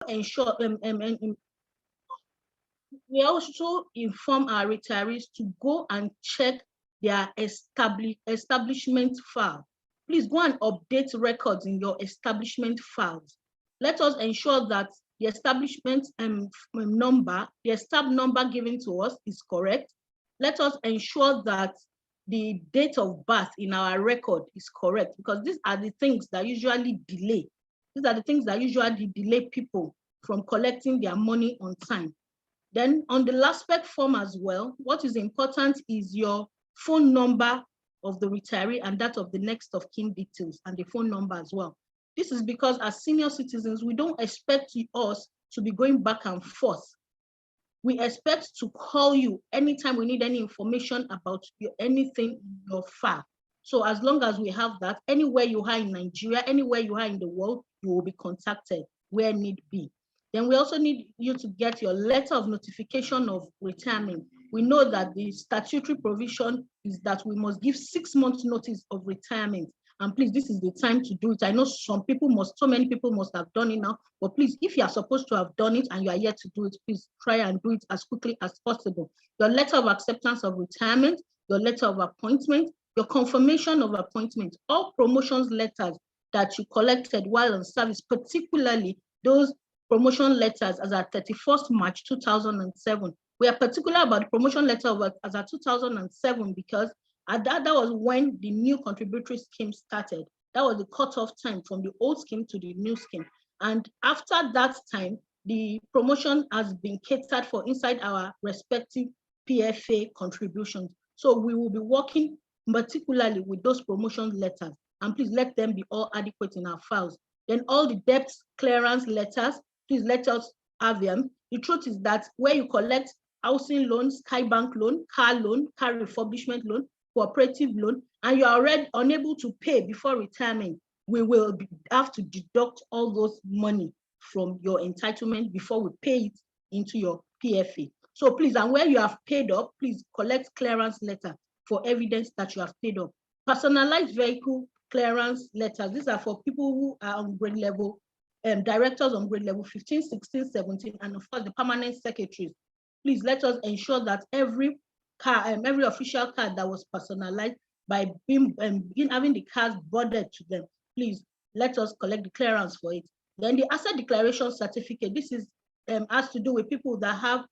ensure we also inform our retirees to go and check their establishment file. Please go and update records in your establishment files. Let us ensure that the establishment number, the estab number given to us is correct. Let us ensure that the date of birth in our record is correct, because these are the things that usually delay. These are the things that usually delay people from collecting their money on time. Then on the Laspec form as well, what is important is your phone number of the retiree and that of the next of kin details and the phone number as well. This is because as senior citizens, we don't expect us to be going back and forth. We expect to call you anytime we need any information about anything in your file. So as long as we have that, anywhere you are in Nigeria, anywhere you are in the world, you will be contacted where need be. Then we also need you to get your letter of notification of retirement. We know that the statutory provision is that we must give 6 months notice of retirement. And please, this is the time to do it. I know so many people must have done it now, but please, if you are supposed to have done it and you are yet to do it, please try and do it as quickly as possible. Your letter of acceptance of retirement, your letter of appointment, your confirmation of appointment, all promotions letters that you collected while on service, particularly those promotion letters as at 31st March 2007. We are particular about the promotion letter of as at 2007 because that was when the new contributory scheme started. That was the cutoff time from the old scheme to the new scheme. And after that time, the promotion has been catered for inside our respective PFA contributions. So we will be working particularly with those promotion letters. And please let them be all adequate in our files. Then all the debt clearance letters, please let us have them. The truth is that where you collect housing loan, Sky Bank loan, car refurbishment loan, cooperative loan, and you are already unable to pay before retirement, we will have to deduct all those money from your entitlement before we pay it into your PFA. So please, and where you have paid up, please collect clearance letter for evidence that you have paid up. Personalized vehicle clearance letters, these are for people who are on grade level, directors on grade level 15, 16, 17, and of course the permanent secretaries. Please let us ensure that every car, every official card that was personalized by having the cards boarded to them, please let us collect the clearance for it. Then the asset declaration certificate, this is has to do with people that are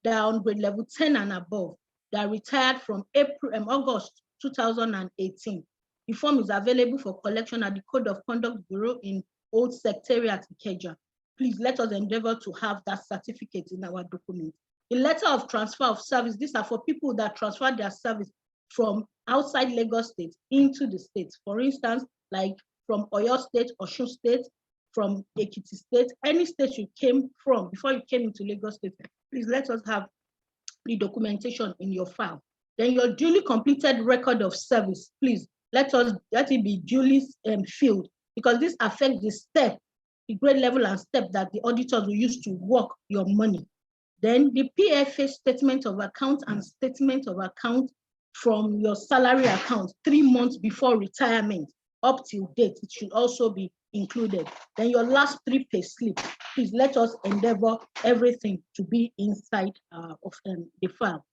on grade level 10 and above, that retired from August 2018. The form is available for collection at the Code of Conduct Bureau in Old Secretariat, Ikeja. Please let us endeavor to have that certificate in our document. The letter of transfer of service, these are for people that transfer their service from outside Lagos State into the state. For instance, like from Oyo State, Osun State, from Ekiti State, any state you came from before you came into Lagos State, please let us have the documentation in your file. Then your duly completed record of service, please let it be duly filled, because this affects the step, the grade level and step that the auditors will use to work your money. Then the PFA statement of account and statement of account from your salary account 3 months before retirement up till date, it should also be included. Then your last 3 pay slip, please let us endeavor everything to be inside of the file.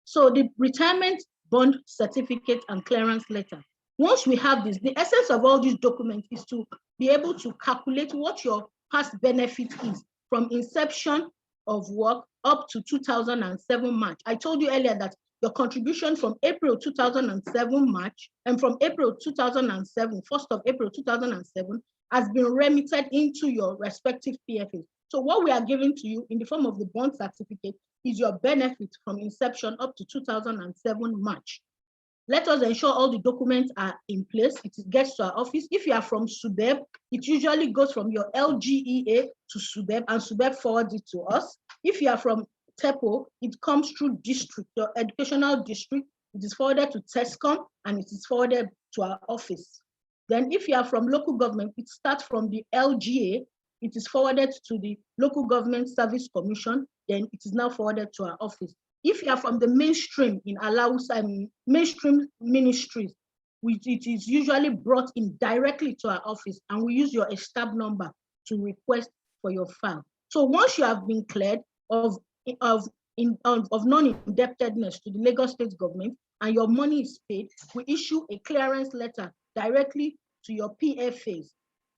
So the retirement bond certificate and clearance letter. Once we have this, the essence of all these documents is to be able to calculate what your past benefit is from inception of work up to 2007 March. I told you earlier that your contribution from April 2007 March and from April 2007, 1st of April 2007, has been remitted into your respective PFAs. So what we are giving to you in the form of the bond certificate is your benefit from inception up to 2007 March. Let us ensure all the documents are in place. It gets to our office. If you are from SUBEB, it usually goes from your LGEA to SUBEB, and SUBEB forwards it to us. If you are from TEPO, it comes through district, your educational district. It is forwarded to TESCOM, and it is forwarded to our office. Then if you are from local government, it starts from the LGA. It is forwarded to the Local Government Service Commission. Then it is now forwarded to our office. If you are from the mainstream in Alausa, mainstream ministries, it is usually brought in directly to our office, and we use your estab number to request for your file. So once you have been cleared of non-indebtedness to the Lagos State government and your money is paid, we issue a clearance letter directly to your PFAs.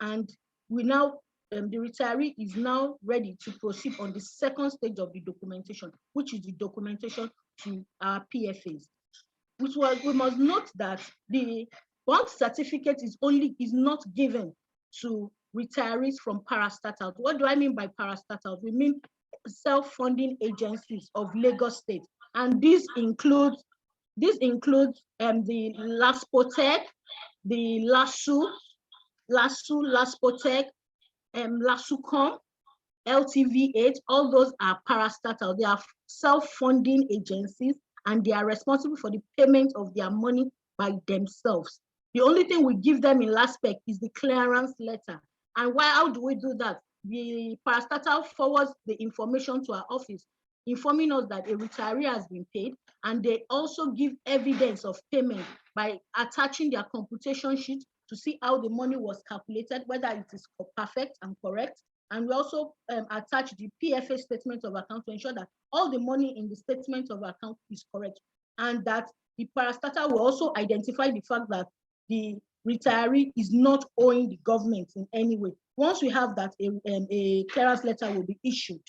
And we now, the retiree is now ready to proceed on the second stage of the documentation, which is the documentation to our PFAs. We must note that the bond certificate is not given to retirees from parastatals. What do I mean by parastatals? We mean self-funding agencies of Lagos State, and this includes the Laspec, the Laspotec, Lasucom, LTV8. All those are parastatals. They are self-funding agencies, and they are responsible for the payment of their money by themselves. The only thing we give them in Laspec is the clearance letter. And how do we do that? The parastatal forwards the information to our office, informing us that a retiree has been paid, and they also give evidence of payment by attaching their computation sheet to see how the money was calculated, whether it is perfect and correct. And we also attach the PFA statement of account to ensure that all the money in the statement of account is correct, and that the parastatal will also identify the fact that the retiree is not owing the government in any way. Once we have that, a clearance letter will be issued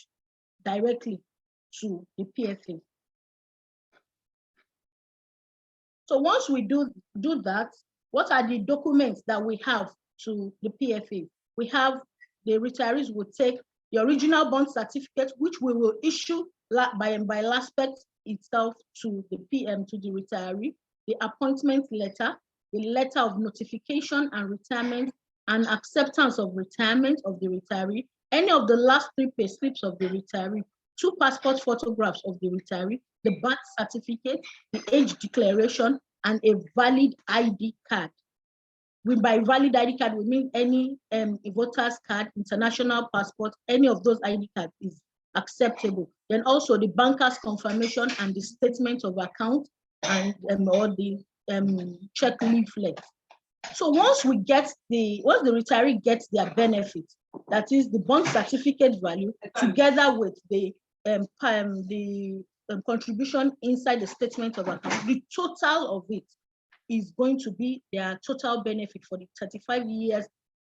directly to the PFA. So once we do that, what are the documents that we have to the PFA? We have the retirees will take the original bond certificate, which we will issue by Laspec itself to the retiree, the appointment letter, the letter of notification and retirement and acceptance of retirement of the retiree, any of the last 3 pay slips of the retiree, 2 passport photographs of the retiree, the birth certificate, the age declaration, and a valid ID card. By valid ID card, we mean any voter's card, international passport, any of those ID cards is acceptable. Then also the banker's confirmation and the statement of account and or the check leaflet. So once the retiree gets their benefit, that is the bond certificate value together with the contribution inside the statement of account, the total of it is going to be their total benefit for the 35 years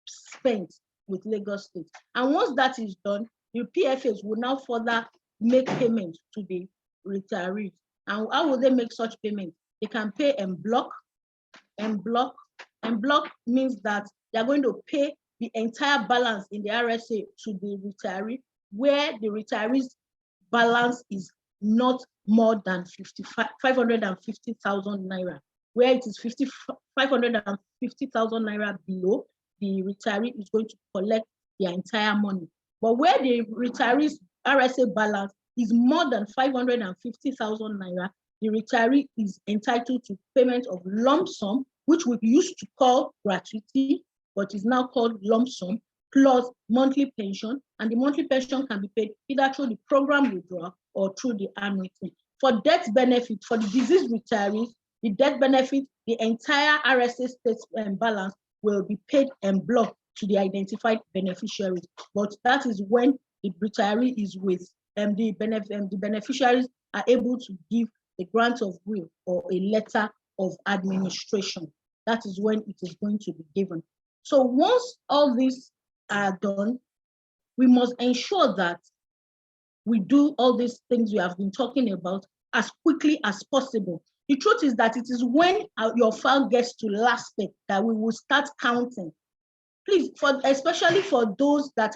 spent with Lagos State. And once that is done, the PFAs will now further make payment to the retirees. And how will they make such payment? They can pay en bloc. En bloc means that they're going to pay the entire balance in the RSA to the retiree, where the retiree's balance is not more than 550,000 naira. Where it is 550,000 naira below, the retiree is going to collect their entire money. But where the retiree's RSA balance is more than 550,000 naira, the retiree is entitled to payment of lump sum, which we used to call gratuity, but is now called lump sum, plus monthly pension. And the monthly pension can be paid either through the program withdrawal or through the annuity. For death benefit, for the deceased retirees, the death benefit, the entire RSA state balance will be paid en bloc to the identified beneficiaries. But that is when the retiree is with the beneficiaries are able to give a grant of will or a letter of administration. That is when it is going to be given. So once all these are done, we must ensure that we do all these things we have been talking about as quickly as possible. The truth is that it is when your file gets to Laspec that we will start counting. Please, especially for those that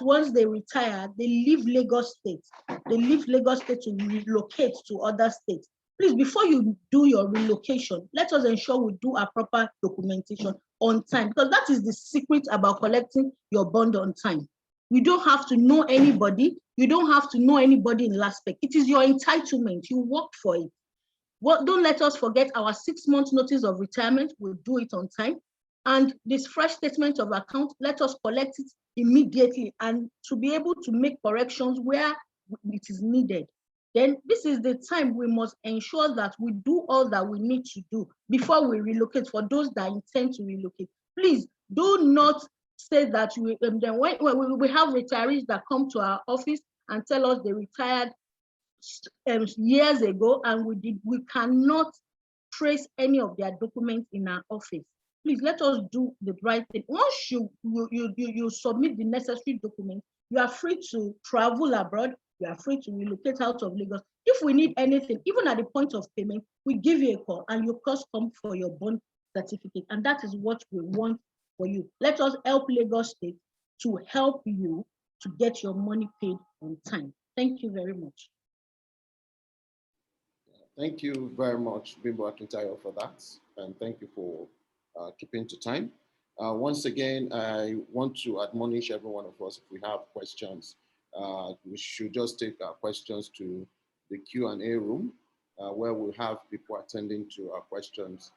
once they retire, they leave Lagos State. They leave Lagos State to relocate to other states. Please, before you do your relocation, let us ensure we do a proper documentation on time, because that is the secret about collecting your bond on time. You don't have to know anybody. You don't have to know anybody in Laspec. It is your entitlement. You worked for it. Don't let us forget our 6 months notice of retirement. We'll do it on time. And this fresh statement of account, let us collect it immediately and to be able to make corrections where it is needed. Then this is the time we must ensure that we do all that we need to do before we relocate for those that intend to relocate. Please do not says that then when we have retirees that come to our office and tell us they retired years ago, and we cannot trace any of their documents in our office. Please let us do the right thing. Once you submit the necessary documents, you are free to travel abroad. You are free to relocate out of Lagos. If we need anything, even at the point of payment, we give you a call and you just come for your bond certificate. And that is what we want for you. Let us help Lagos State to help you to get your money paid on time. Thank you very much. Thank you very much, Bimbo Akintayo, for that. And thank you for keeping to time. Once again, I want to admonish every one of us, if we have questions, we should just take our questions to the Q&A room, where we'll have people attending to our questions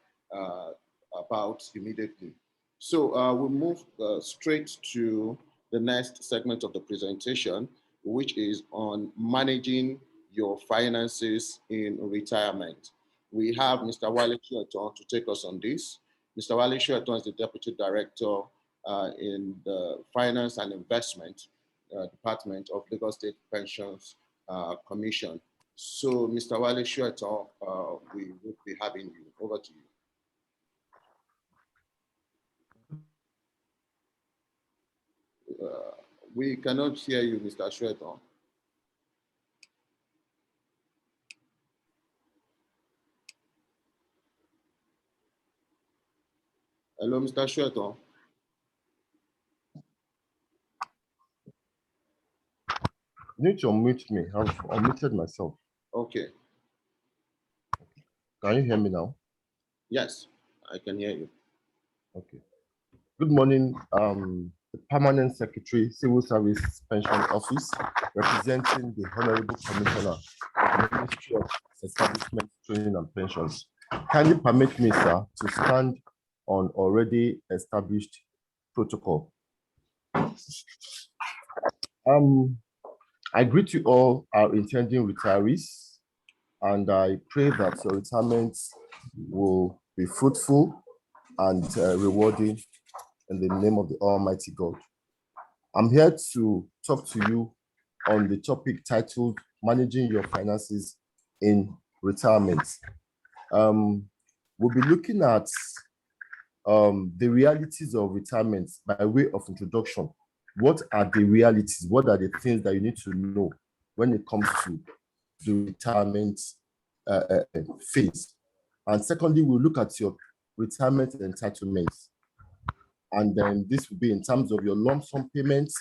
about immediately. So we'll move straight to the next segment of the presentation, which is on managing your finances in retirement. We have Mr. Wale Shueton to take us on this. Mr. Wale Shueton is the Deputy Director in the Finance and Investment Department of Lagos State Pensions Commission. So, Mr. Wale Shueton, we will be having you. Over to you. We cannot hear you, Mr. Shueton. Hello, Mr. Shueton. You need to unmute me. I've unmuted myself. Okay. Can you hear me now? Yes, I can hear you. Okay. Good morning, the Permanent Secretary, Civil Service Pension Office, representing the Honorable Commissioner of the Ministry of Establishment, Training and Pensions. Kindly permit me, sir, to stand on already established protocol. I greet you all, our intending retirees, and I pray that your retirement will be fruitful and rewarding in the name of the Almighty God. I'm here to talk to you on the topic titled Managing Your Finances in Retirement. We'll be looking at the realities of retirement by way of introduction. What are the realities? What are the things that you need to know when it comes to the retirement phase? And secondly, we'll look at your retirement entitlements. And then this will be in terms of your lump sum payments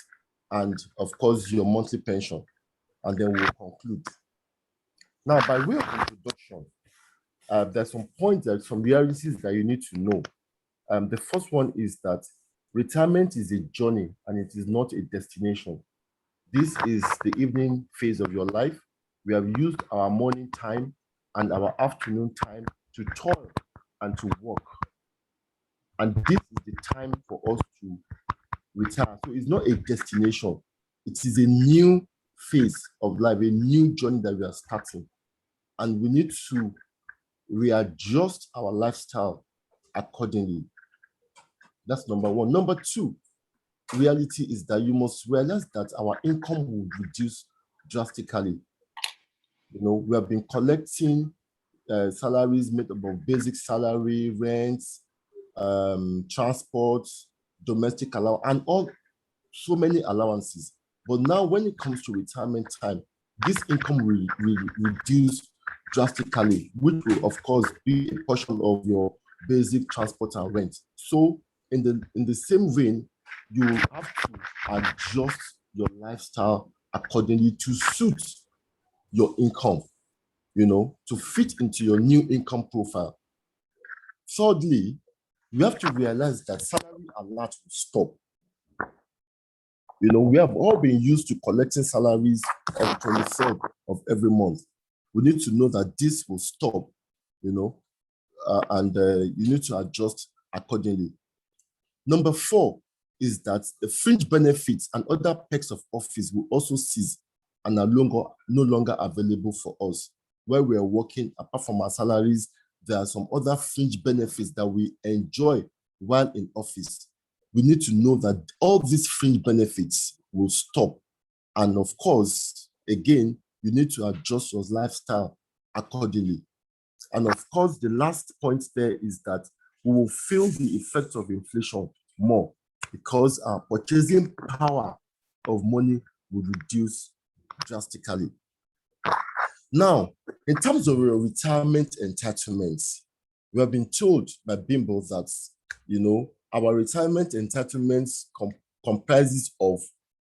and, of course, your monthly pension. And then we'll conclude. Now, by way of introduction, there's some points, some realities that you need to know. The first one is that retirement is a journey and it is not a destination. This is the evening phase of your life. We have used our morning time and our afternoon time to toil and to work. And this is the time for us to retire. So it's not a destination. It is a new phase of life, a new journey that we are starting. And we need to readjust our lifestyle accordingly. That's number one. Number two, reality is that you must realize that our income will reduce drastically. You know, we have been collecting salaries made up of basic salary, rents, transport, domestic allowance, and so many allowances. But now when it comes to retirement time, this income will reduce drastically, which will of course be a portion of your basic transport and rent. So in the same vein, you will have to adjust your lifestyle accordingly to suit your income, you know, to fit into your new income profile. Thirdly, you have to realize that salary alert will stop. You know, we have all been used to collecting salaries on the 23rd of every month. We need to know that this will stop, you know, and you need to adjust accordingly. Number four is that the fringe benefits and other perks of office will also cease and are no longer available for us. Where we are working, apart from our salaries, there are some other fringe benefits that we enjoy while in office. we need to know that all these fringe benefits will stop. And of course, again, you need to adjust your lifestyle accordingly. And of course, the last point there is that we will feel the effects of inflation more because our purchasing power of money will reduce drastically. Now, in terms of your retirement entitlements, we have been told by Bimbo that, our retirement entitlements comprises of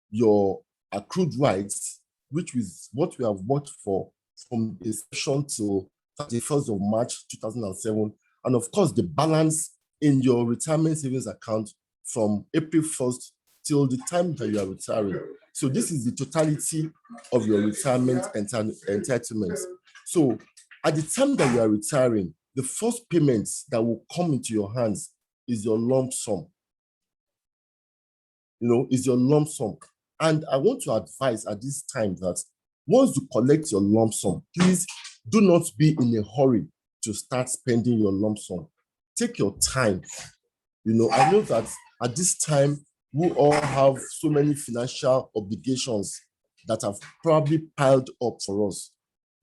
your accrued rights, which is what we have worked for from inception to 31st of March 2007, and of course the balance in your retirement savings account from April 1st till the time that you are retiring. So this is the totality of your retirement entitlements. So at the time that you are retiring, the first payment that will come into your hands is your lump sum. Is your lump sum. And I want to advise at this time that once you collect your lump sum, please do not be in a hurry to start spending your lump sum. Take your time. I know that at this time, we all have so many financial obligations that have probably piled up for us.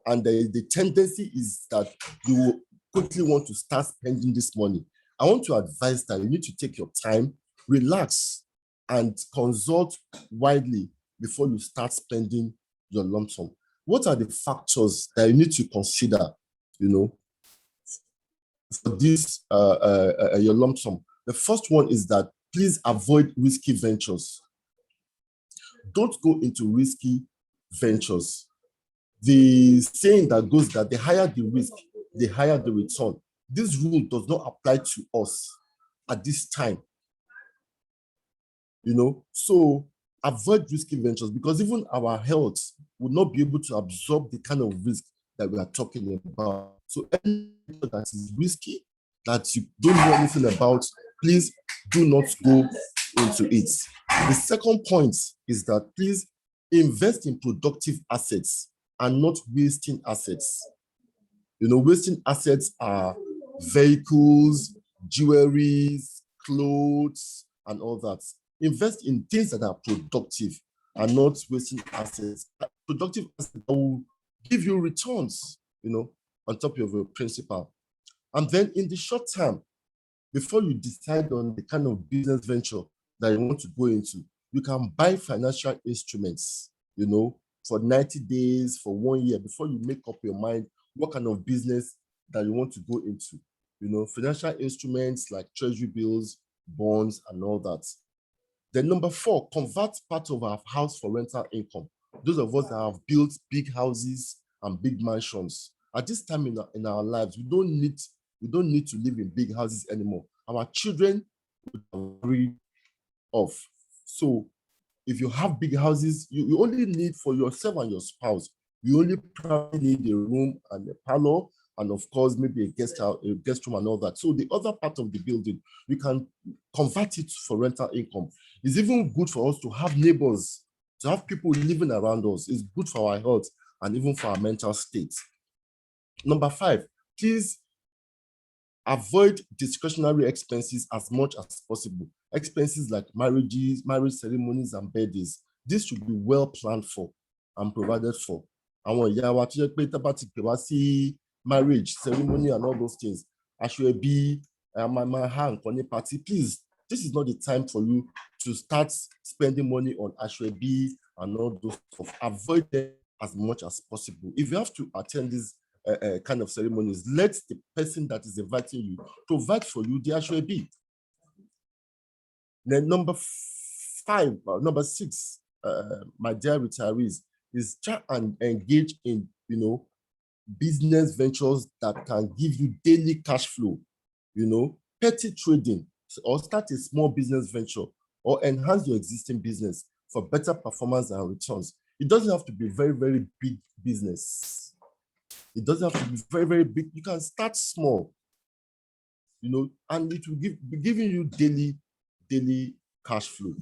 And the tendency is that you will quickly want to start spending this money. I want to advise that you need to take your time, relax, and consult widely before you start spending your lump sum. What are the factors that you need to consider, for this your lump sum? The first one is that please avoid risky ventures. Don't go into risky ventures. The saying that goes that the higher the risk, the higher the return. This rule does not apply to us at this time. So avoid risky ventures because even our health would not be able to absorb the kind of risk that we are talking about. So anything that is risky, that you don't know anything about, please do not go into it. The second point is that please invest in productive assets and not wasting assets. Wasting assets are vehicles, jewelries, clothes, and all that. Invest in things that are productive and not wasting assets. Productive assets that will give you returns, on top of your principal. And then in the short term, before you decide on the kind of business venture that you want to go into, you can buy financial instruments, for 90 days, for 1 year, before you make up your mind what kind of business that you want to go into. Financial instruments like treasury bills, bonds, and all that. Then number 4, convert part of our house for rental income. Those of us that have built big houses and big mansions. At this time in our lives, we don't need to live in big houses anymore. Our children will be off. So if you have big houses, you only need for yourself and your spouse, you only probably need a room and a parlor, and of course, maybe a guest room and all that. So the other part of the building, we can convert it for rental income. It's even good for us to have neighbors, to have people living around us. It's good for our health and even for our mental state. Number 5, please avoid discretionary expenses as much as possible. Expenses like marriage ceremonies, and birthdays. This should be well planned for and provided for. Marriage, ceremony, and all those things. Ashwebi, my hand on a party. Please, this is not the time for you to start spending money on Ashwebi and all those stuff. Avoid them as much as possible. If you have to attend these kind of ceremonies, let the person that is inviting you provide for you the Ashwebi. Then number 6, my dear retirees, is try and engage in business ventures that can give you daily cash flow, petty trading, or start a small business venture, or enhance your existing business for better performance and returns. It doesn't have to be very, very big business. It doesn't have to be very, very big. You can start small, and it will be giving you daily cash flow.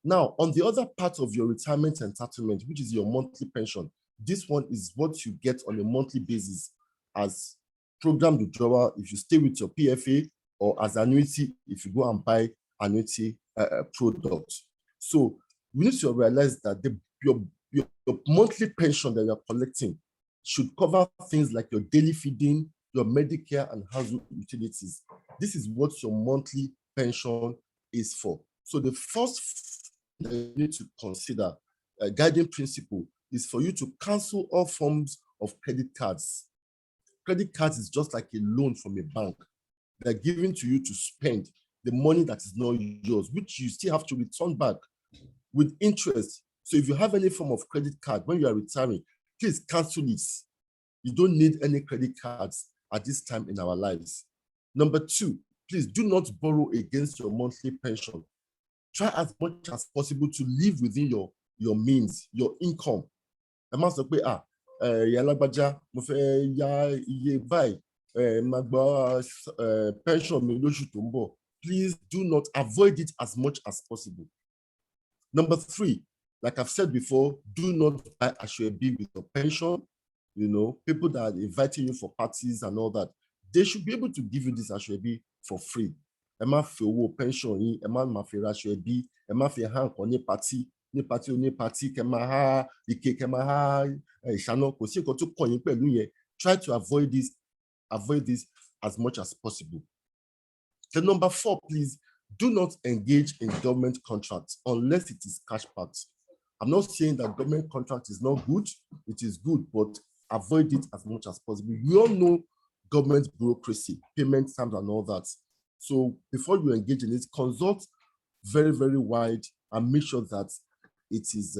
Now, on the other part of your retirement entitlement, which is your monthly pension, this one is what you get on a monthly basis as program withdrawal if you stay with your PFA, or as annuity if you go and buy annuity product. So we need to realize that your monthly pension that you're collecting should cover things like your daily feeding, your Medicare and household utilities. This is what your monthly pension is for. So the first thing that you need to consider, a guiding principle, is for you to cancel all forms of credit cards. Credit cards is just like a loan from a bank. They're given to you to spend the money that is not yours, which you still have to return back with interest. So if you have any form of credit card when you are retiring, please cancel it. You don't need any credit cards at this time in our lives. Number two, please do not borrow against your monthly pension. Try as much as possible to live within your means, your income. Ẹ má sọ pé, ìyá alágbájá, mo fẹ́ yá iye báyìí, máa gba pension mi lóṣù tó ń bọ̀. Please do not, avoid it as much as possible. Number three, like I've said before, do not buy aṣọ-ẹbí with your pension. You know, people that are inviting you for parties and all that, they should be able to give you this aṣọ-ẹbí for free. Ẹ má fi owó pension yín, ẹ má máa fi ra aṣọ-ẹbí, ẹ má fi há nǹkan ní party, kẹ máa há ike, kẹ máa há ìṣáná, kò sí nǹkan tó kàn yín pẹ̀lú yẹn. Try to avoid this as much as possible. Then number four, please, do not engage in government contracts unless it is cash backed. I'm not saying that government contract is not good. It is good, but avoid it as much as possible. We all know government bureaucracy, payment terms and all that. So before you engage in it, consult very, very wide and make sure that it is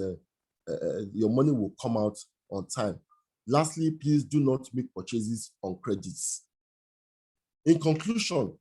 your money will come out on time. Lastly, please do not make purchases on credits. In conclusion,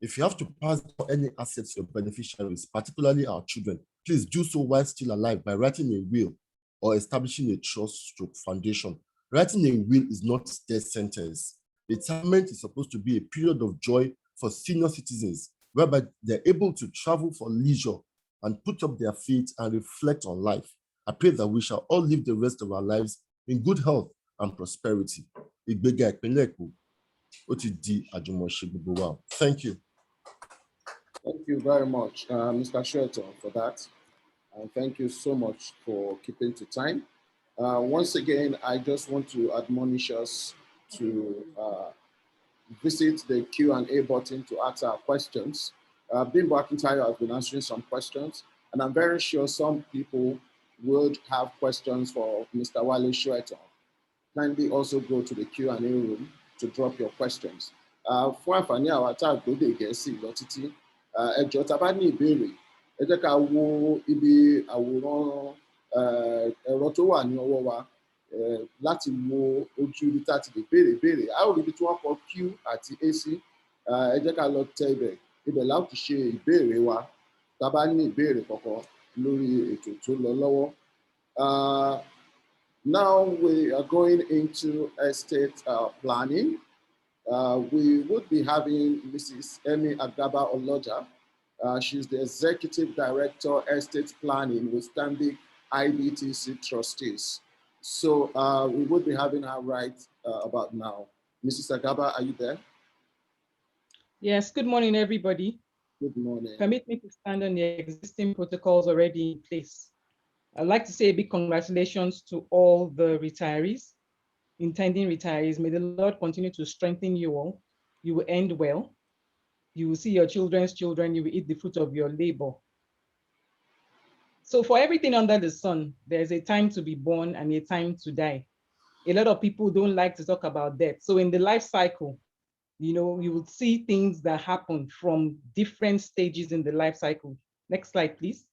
if you have to pass on any assets to your beneficiaries, particularly our children, please do so while still alive by writing a will or establishing a trust/foundation. Writing a will is not a death sentence. Retirement is supposed to be a period of joy for senior citizens, whereby they're able to travel for leisure and put up their feet and reflect on life. I pray that we shall all live the rest of our lives in good health and prosperity. Thank you. Thank you very much, Mr. Shelton, for that. And thank you so much for keeping to time. Once again, I just want to admonish us to visit the Q&A button to ask our questions. Bimbo Akintayo has been answering some questions, and I'm very sure some people would have questions for Mr. Wale Shelton. Kindly also go to the Q&A room to drop your questions. Fún àǹfààní àwọn tá a gbọ́dọ̀ Gẹ̀ẹ́sì lọ títí, ẹ jọ̀ọ́ tá bá ní ìbéèrè, ẹ jẹ́ ká wo ibi àwòrán ẹ̀rọ tó wà ní ọwọ́ wa láti wo ojú ibi tá a ti lè béèrè. A ó rí ibi tí wọ́n kọ Q àti A sí. Ẹ jẹ́ ká lọ tẹ ibẹ̀ láti ṣe ìbéèrè wa tá bá ní ìbéèrè kankan lórí ètò tó lọ lọ́wọ́. Now we are going into estate planning. We would be having Mrs. Emi Agaba Oloja. She's the Executive Director, Estate Planning with Stanbic IBTC Trustees. So we would be having her right about now. Mrs. Agaba, are you there? Yes, good morning, everybody. Good morning. Permit me to stand on the existing protocols already in place. I'd like to say a big congratulations to all the retirees, intending retirees. May the Lord continue to strengthen you all. You will end well. You will see your children's children. You will eat the fruit of your labor. So for everything under the sun, there's a time to be born and a time to die. A lot of people don't like to talk about death. So in the life cycle, you know, you would see things that happen from different stages in the life cycle. Next slide, please.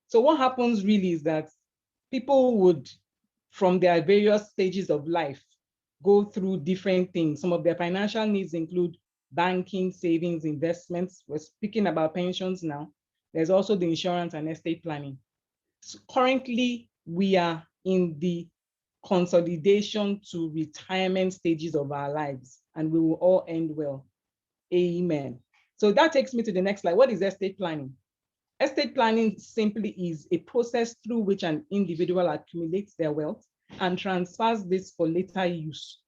So what happens really is that people would, from their various stages of life, go through different things. Some of their financial needs include banking, savings, investments. We're speaking about pensions now. There's also the insurance and estate planning. So currently, we are in the consolidation to retirement stages of our lives, and we will all end well. Amen. So that takes me to the next slide. What is estate planning? Estate planning simply is a process through which an individual accumulates their wealth and transfers this for later use.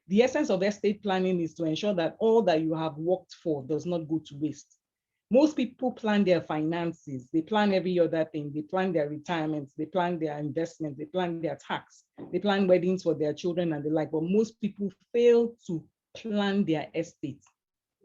The essence of estate planning is to ensure that all that you have worked for does not go to waste. Most people plan their finances, they plan every other thing, they plan their retirements, they plan their investments, they plan their tax, they plan weddings for their children and the like, but most people fail to plan their estate.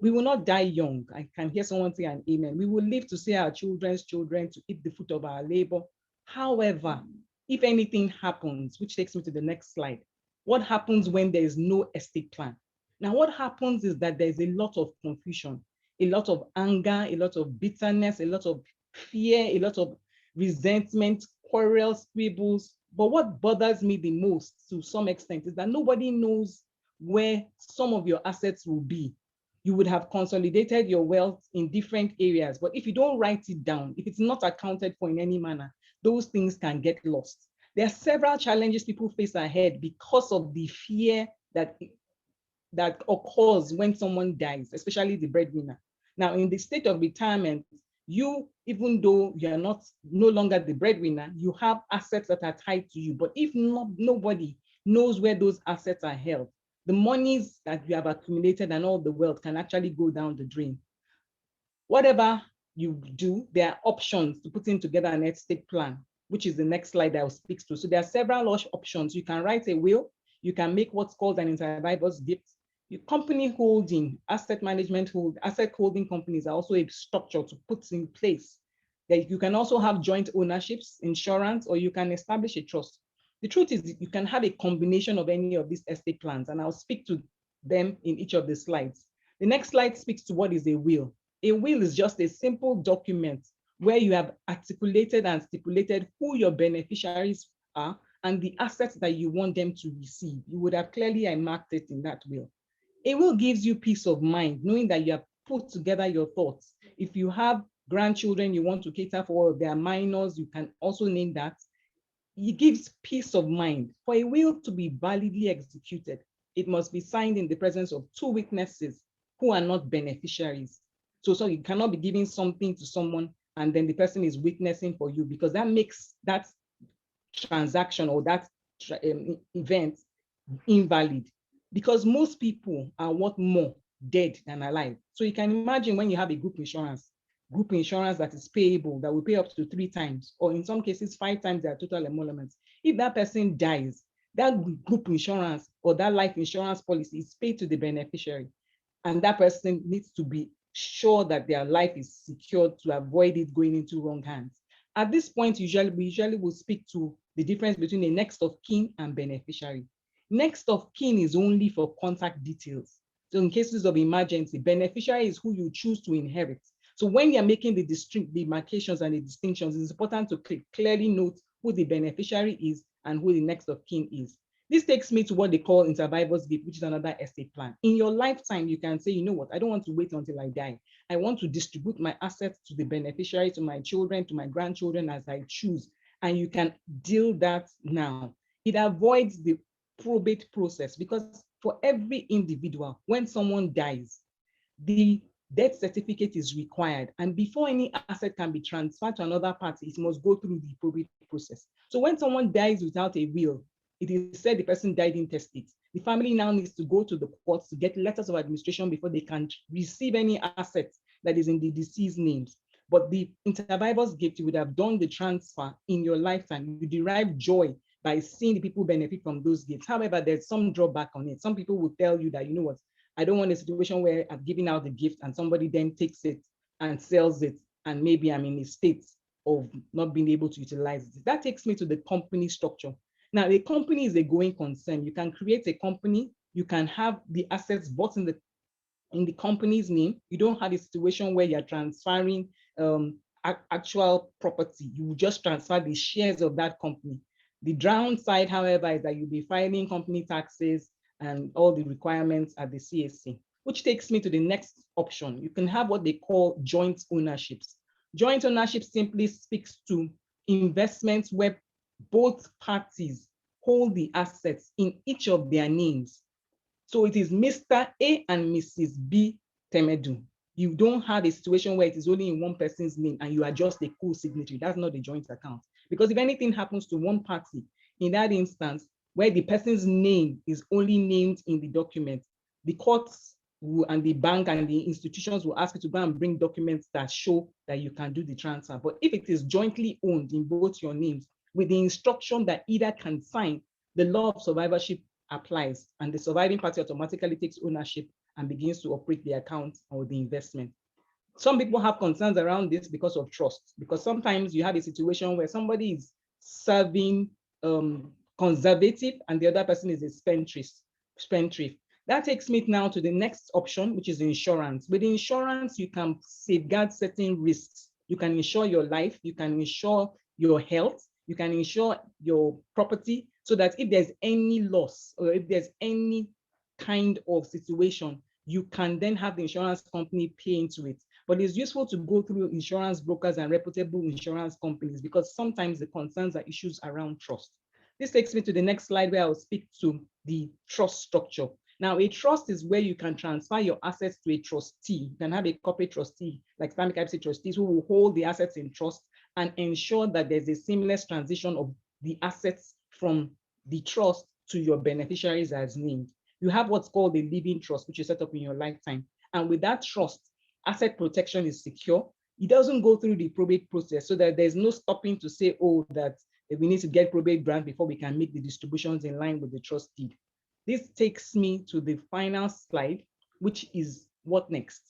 We will not die young. I can hear someone say an amen. We will live to see our children's children, to eat the fruit of our labor. However, if anything happens, which takes me to the next slide, what happens when there is no estate plan? Now, what happens is that there's a lot of confusion, a lot of anger, a lot of bitterness, a lot of fear, a lot of resentment, quarrels, squabbles. But what bothers me the most, to some extent, is that nobody knows where some of your assets will be. You would have consolidated your wealth in different areas, but if you don't write it down, if it's not accounted for in any manner, those things can get lost. There are several challenges people face ahead because of the fear that occurs when someone dies, especially the breadwinner. Now, in the state of retirement, you, even though you are no longer the breadwinner, you have assets that are tied to you. But if nobody knows where those assets are held, the monies that you have accumulated and all the wealth can actually go down the drain. Whatever you do, there are options to putting together an estate plan, which is the next slide that I'll speak to. So there are several options. You can write a will, you can make what's called an inter-survivor's gift. Your company holding, asset holding companies are also a structure to put in place. That you can also have joint ownerships, insurance, or you can establish a trust. The truth is you can have a combination of any of these estate plans, and I'll speak to them in each of the slides. The next slide speaks to what is a will. A will is just a simple document where you have articulated and stipulated who your beneficiaries are and the assets that you want them to receive. You would have clearly marked it in that will. A will gives you peace of mind, knowing that you have put together your thoughts. If you have grandchildren you want to cater for, if they are minors, you can also name that. It gives peace of mind. For a will to be validly executed, it must be signed in the presence of two witnesses who are not beneficiaries. So you cannot be giving something to someone and then the person is witnessing for you, because that makes that transaction or that event invalid, because most people are worth more dead than alive. So you can imagine when you have a group insurance that is payable, that will pay up to 3 times, or in some cases 5 times their total emoluments. If that person dies, that group insurance or that life insurance policy is paid to the beneficiary, and that person needs to be sure that their life is secured to avoid it going into wrong hands. At this point, we usually will speak to the difference between a next of kin and beneficiary. Next of kin is only for contact details. So in cases of emergency, beneficiary is who you choose to inherit. So when you're making the demarcations and the distinctions, it's important to clearly note who the beneficiary is and who the next of kin is. This takes me to what they call inter-survivor's gift, which is another estate plan. In your lifetime, you can say, you know what, I don't want to wait until I die. I want to distribute my assets to the beneficiary, to my children, to my grandchildren as I choose. And you can deal that now. It avoids the probate process, because for every individual, when someone dies, the death certificate is required. And before any asset can be transferred to another party, it must go through the probate process. So when someone dies without a will, it is said the person died intestate. The family now needs to go to the courts to get letters of administration before they can receive any assets that is in the deceased names. But the inter-survivor's gift, you would have done the transfer in your lifetime. You derive joy by seeing the people benefit from those gifts. However, there's some drawback on it. Some people will tell you that, you know what, I don't want a situation where I've given out the gift and somebody then takes it and sells it, and maybe I'm in a state of not being able to utilize it. That takes me to the company structure. Now, a company is a going concern. You can create a company, you can have the assets bought in the company's name. You don't have a situation where you're transferring actual property. You just transfer the shares of that company. The downside, however, is that you'll be filing company taxes and all the requirements at the CAC, which takes me to the next option. You can have what they call joint ownerships. Joint ownership simply speaks to investments where both parties hold the assets in each of their names. So it is Mr. A and Mrs. B Temedu. You don't have a situation where it is only in one person's name and you are just a co-signatory. That's not a joint account. Because if anything happens to one party, in that instance, where the person's name is only named in the document, the courts and the bank and the institutions will ask you to go and bring documents that show that you can do the transfer. But if it is jointly owned in both your names, with the instruction that either can sign, the law of survivorship applies, and the surviving party automatically takes ownership and begins to operate the account or the investment. Some people have concerns around this because of trust, because sometimes you have a situation where somebody is serving conservative and the other person is a spendthrift. That takes me now to the next option, which is insurance. With insurance, you can safeguard certain risks. You can insure your life, you can insure your health, you can insure your property, so that if there's any loss or if there's any kind of situation, you can then have the insurance company pay into it. But it's useful to go through insurance brokers and reputable insurance companies, because sometimes the concerns are issues around trust. This takes me to the next slide, where I'll speak to the trust structure. Now, a trust is where you can transfer your assets to a trustee. You can have a corporate trustee, like Islamic IBC trustees, who will hold the assets in trust and ensure that there's a seamless transition of the assets from the trust to your beneficiaries as named. You have what's called a living trust, which you set up in your lifetime. And with that trust, asset protection is secure. It doesn't go through the probate process, so that there's no stopping to say, oh, that we need to get probate grant before we can make the distributions in line with the trust deed. This takes me to the final slide, which is what next.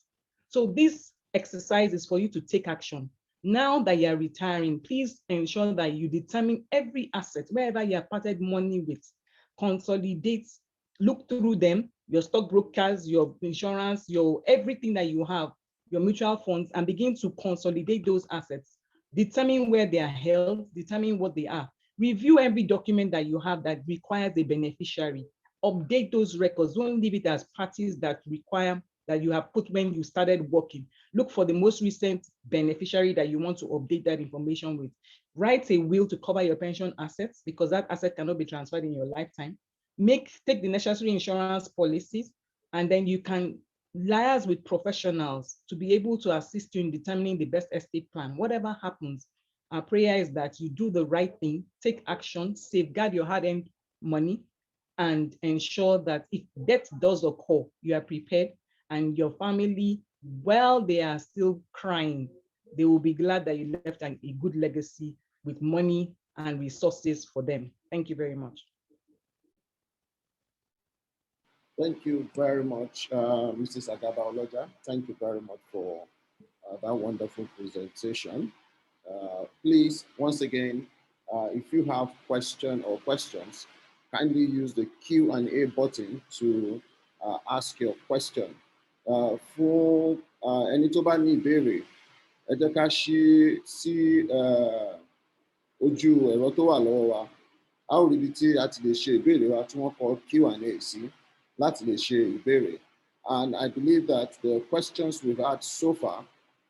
So this exercise is for you to take action. Now that you're retiring, please ensure that you determine every asset, wherever you have parted money with, consolidate, look through them, your stockbrokers, your insurance, your everything that you have, your mutual funds, and begin to consolidate those assets. Determine where they are held, determine what they are. Review every document that you have that requires a beneficiary. Update those records. Don't leave it as parties that require that you have put when you started working. Look for the most recent beneficiary that you want to update that information with. Write a will to cover your pension assets, because that asset cannot be transferred in your lifetime. Take the necessary insurance policies, and then you can liaise with professionals to be able to assist you in determining the best estate plan. Whatever happens, our prayer is that you do the right thing, take action, safeguard your hard-earned money, and ensure that if death does occur, you are prepared, and your family, while they are still crying, they will be glad that you left a good legacy with money and resources for them. Thank you very much. Thank you very much, Mrs. Agaba-Oloja. Thank you very much for that wonderful presentation. Please, once again, if you have questions, kindly use the Q&A button to ask your question. Fún ẹni tó bá ní ìbéèrè, ẹ jẹ́ ká ṣí sí ojú ẹ̀rọ tó wà lọ́wọ́ wa. A ó rí ibi tí a ti lè ṣe ìbéèrè wa tí wọ́n kọ Q&A sí láti lè ṣe ìbéèrè. And I believe that the questions we've had so far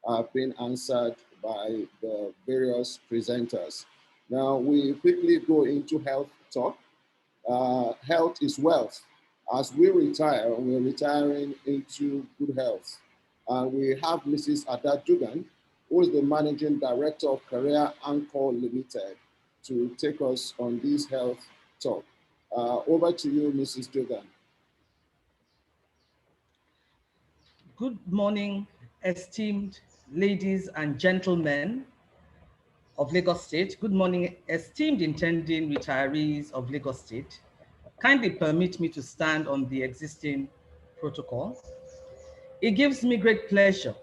have been answered by the various presenters. Now we quickly go into health talk. Health is wealth. As we retire, we're retiring into good health. We have Mrs. Ada Dugan, who is the Managing Director of Career Anchor Limited, to take us on this health talk. Over to you, Mrs. Dugan. Good morning, esteemed ladies and gentlemen of Lagos State. Good morning, esteemed intending retirees of Lagos State. Kindly permit me to stand on the existing protocol. It gives me great pleasure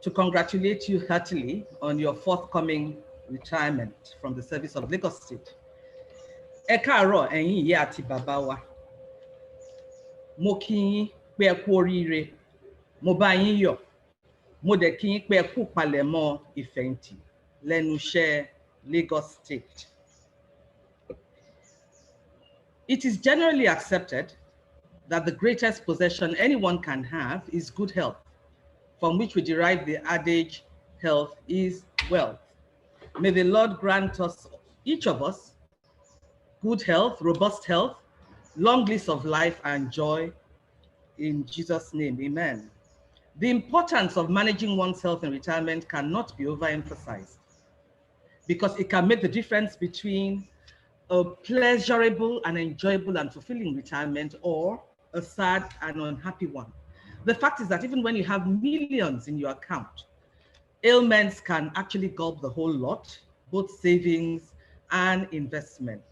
to congratulate you heartily on your forthcoming retirement from the service of Lagos State. Ẹ káàárọ̀ ẹ̀yin ìyá àti bàbá wa. Mo kí yín pé ẹ kú oríire. Mo bá yín yọ̀. Mo dẹ̀ kí yín pé ẹ kú palẹ̀mọ́ ìfẹ̀yìntì lẹ́nu iṣẹ́ Lagos State. It is generally accepted that the greatest possession anyone can have is good health, from which we derive the adage, health is wealth. May the Lord grant us, each of us, good health, robust health, long lists of life and joy, in Jesus' name, amen. The importance of managing one's health in retirement cannot be overemphasized, because it can make the difference between a pleasurable and enjoyable and fulfilling retirement, or a sad and unhappy one. The fact is that even when you have millions in your account, ailments can actually gulp the whole lot, both savings and investment.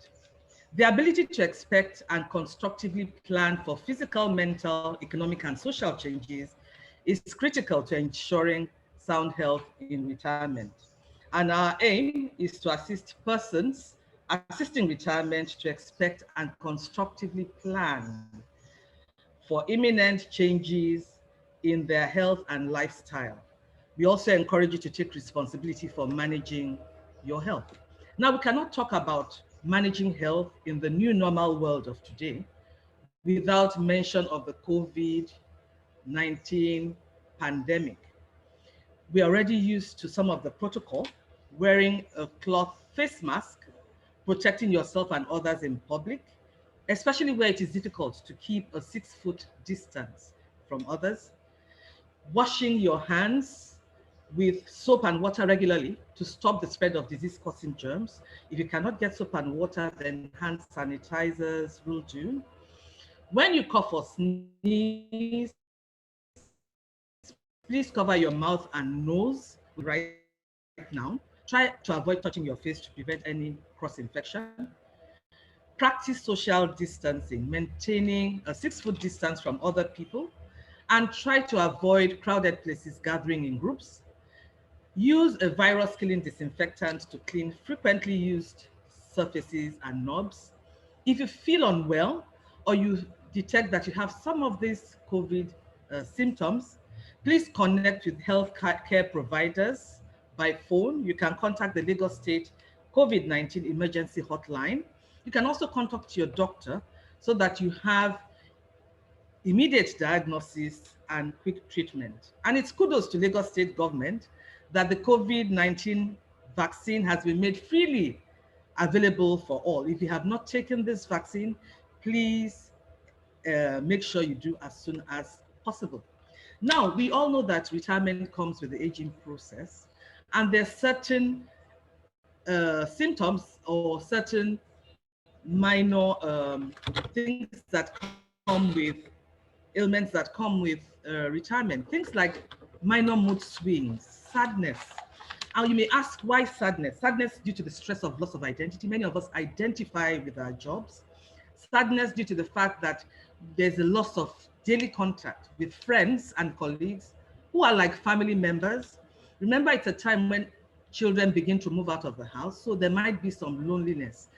The ability to expect and constructively plan for physical, mental, economic, and social changes is critical to ensuring sound health in retirement. And our aim is to assist persons assisting retirement to expect and constructively plan for imminent changes in their health and lifestyle. We also encourage you to take responsibility for managing your health. Now, we cannot talk about managing health in the new normal world of today without mention of the COVID-19 pandemic. We are already used to some of the protocol, wearing a cloth face mask, protecting yourself and others in public, especially where it is difficult to keep a 6-foot distance from others, washing your hands with soap and water regularly to stop the spread of disease-causing germs. If you cannot get soap and water, then hand sanitizers will do. When you cough or sneeze, please cover your mouth and nose right now. Try to avoid touching your face to prevent any cross-infection. Practice social distancing, maintaining a 6-foot distance from other people, and try to avoid crowded places, gathering in groups. Use a virus-killing disinfectant to clean frequently used surfaces and knobs. If you feel unwell or you detect that you have some of these COVID symptoms, please connect with health care providers by phone. You can contact the Lagos State COVID-19 emergency hotline. You can also contact your doctor so that you have immediate diagnosis and quick treatment. And it's kudos to Lagos State government that the COVID-19 vaccine has been made freely available for all. If you have not taken this vaccine, please make sure you do as soon as possible. Now, we all know that retirement comes with the aging process, and there's certain symptoms or certain minor things that come with ailments that come with retirement. Things like minor mood swings, sadness. And you may ask, why sadness? Sadness due to the stress of loss of identity. Many of us identify with our jobs. Sadness due to the fact that there's a loss of daily contact with friends and colleagues who are like family members. Remember, it's a time when children begin to move out of the house, so there might be some loneliness.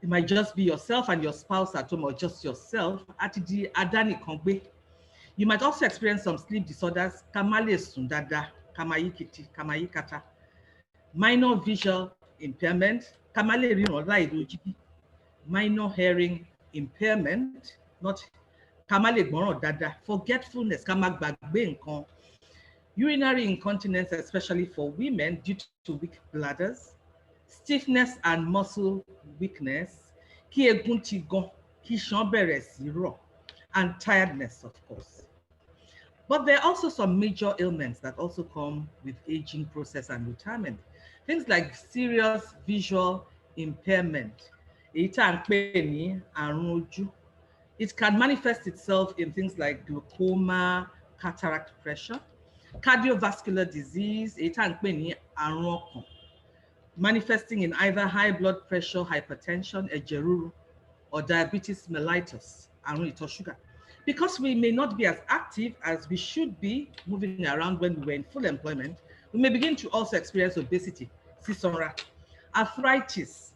It might just be yourself and your spouse at home, or just yourself. You might also experience some sleep disorders, minor visual impairment, minor hearing impairment, not forgetfulness, urinary incontinence, especially for women due to weak bladders, stiffness and muscle weakness, and tiredness, of course. But there are also some major ailments that also come with aging process and retirement. Things like serious visual impairment. It can manifest itself in things like glaucoma, cataract pressure, cardiovascular disease, manifesting in either high blood pressure, hypertension, ejeruru, or diabetes mellitus, sugar. Because we may not be as active as we should be moving around when we were in full employment, we may begin to also experience obesity, arthritis,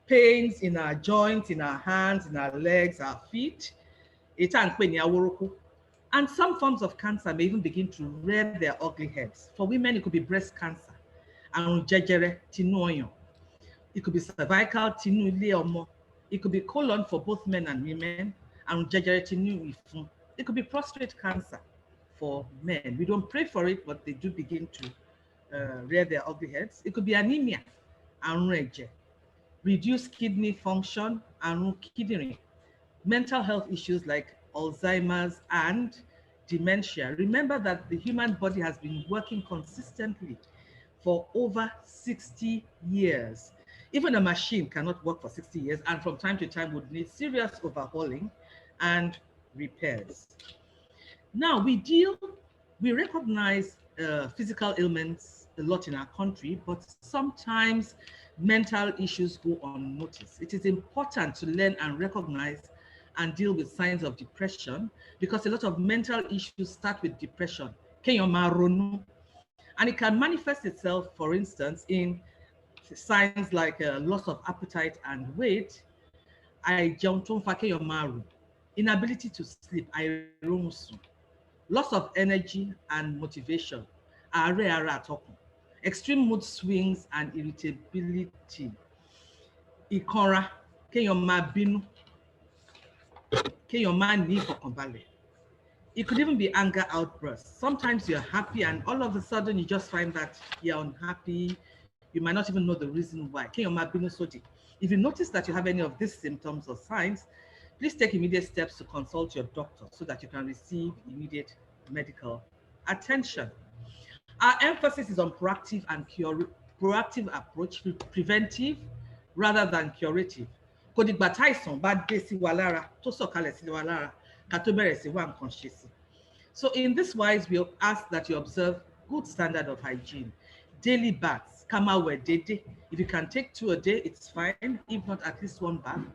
pains in our joints, in our hands, in our legs, our feet, and some forms of cancer may even begin to rear their ugly heads. For women, it could be breast cancer, it could be cervical, it could be colon for both men and women, it could be prostate cancer for men. We don't pray for it, but they do begin to rear their ugly heads. It could be anemia, reduced kidney function, kidney, mental health issues like Alzheimer's and dementia. Remember that the human body has been working consistently for over 60 years. Even a machine cannot work for 60 years and from time to time would need serious overhauling and repairs. Now we recognize physical ailments a lot in our country, but sometimes mental issues go unnoticed. It is important to learn and recognize and deal with signs of depression because a lot of mental issues start with depression. And it can manifest itself, for instance, in signs like loss of appetite and weight, inability to sleep, loss of energy and motivation, extreme mood swings and irritability, ìkanra, kéèyàn máa bínú, kéèyàn máa ní ìfọ̀kànbalẹ̀. It could even be anger outbursts. Sometimes you're happy and all of a sudden you just find that you're unhappy. You might not even know the reason why. Kéèyàn máa bínú sódì. If you notice that you have any of these symptoms or signs, please take immediate steps to consult your doctor so that you can receive immediate medical attention. Our emphasis is on proactive approach, preventive rather than curative. Kò dìgbà táìsàn bá dé sí wa lára, tó sọ̀kalẹ̀ sí wa lára, ká tó bẹ̀rẹ̀ sí wá nǹkan ṣe sí. So in this wise, we ask that you observe good standard of hygiene. Daily baths, ká máa wẹ̀ déédéé. If you can take 2 a day, it's fine. If not, at least 1 bath.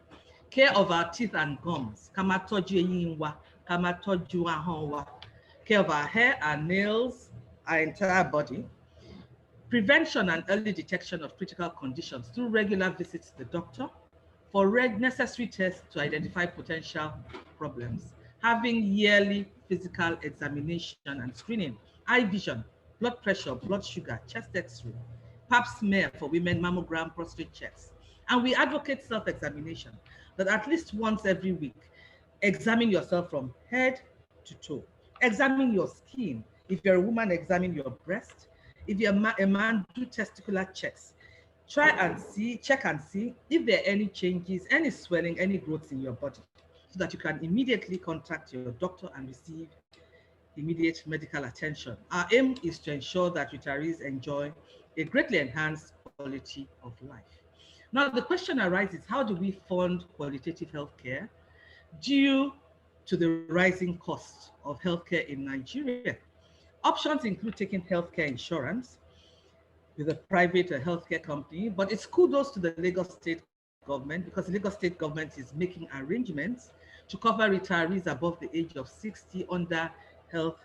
Care of our teeth and gums, ká máa tọ́jú eyín wa, ká máa tọ́jú ahọ́n wa. Care of our hair and nails, our entire body. Prevention and early detection of critical conditions through regular visits to the doctor for necessary tests to identify potential problems. Having yearly physical examination and screening, eye vision, blood pressure, blood sugar, chest x-ray, pap smear for women, mammogram, prostate checks. And we advocate self-examination, that at least once every week, examine yourself from head to toe. Examine your skin. If you're a woman, examine your breast. If you're a man, do testicular checks. Try and check and see if there are any changes, any swelling, any growths in your body, so that you can immediately contact your doctor and receive immediate medical attention. Our aim is to ensure that retirees enjoy a greatly enhanced quality of life. Now, the question arises, how do we fund qualitative healthcare due to the rising cost of healthcare in Nigeria? Options include taking healthcare insurance with a private healthcare company, but it's kudos to the Lagos State government because the Lagos State government is making arrangements to cover retirees above the age of 60 under health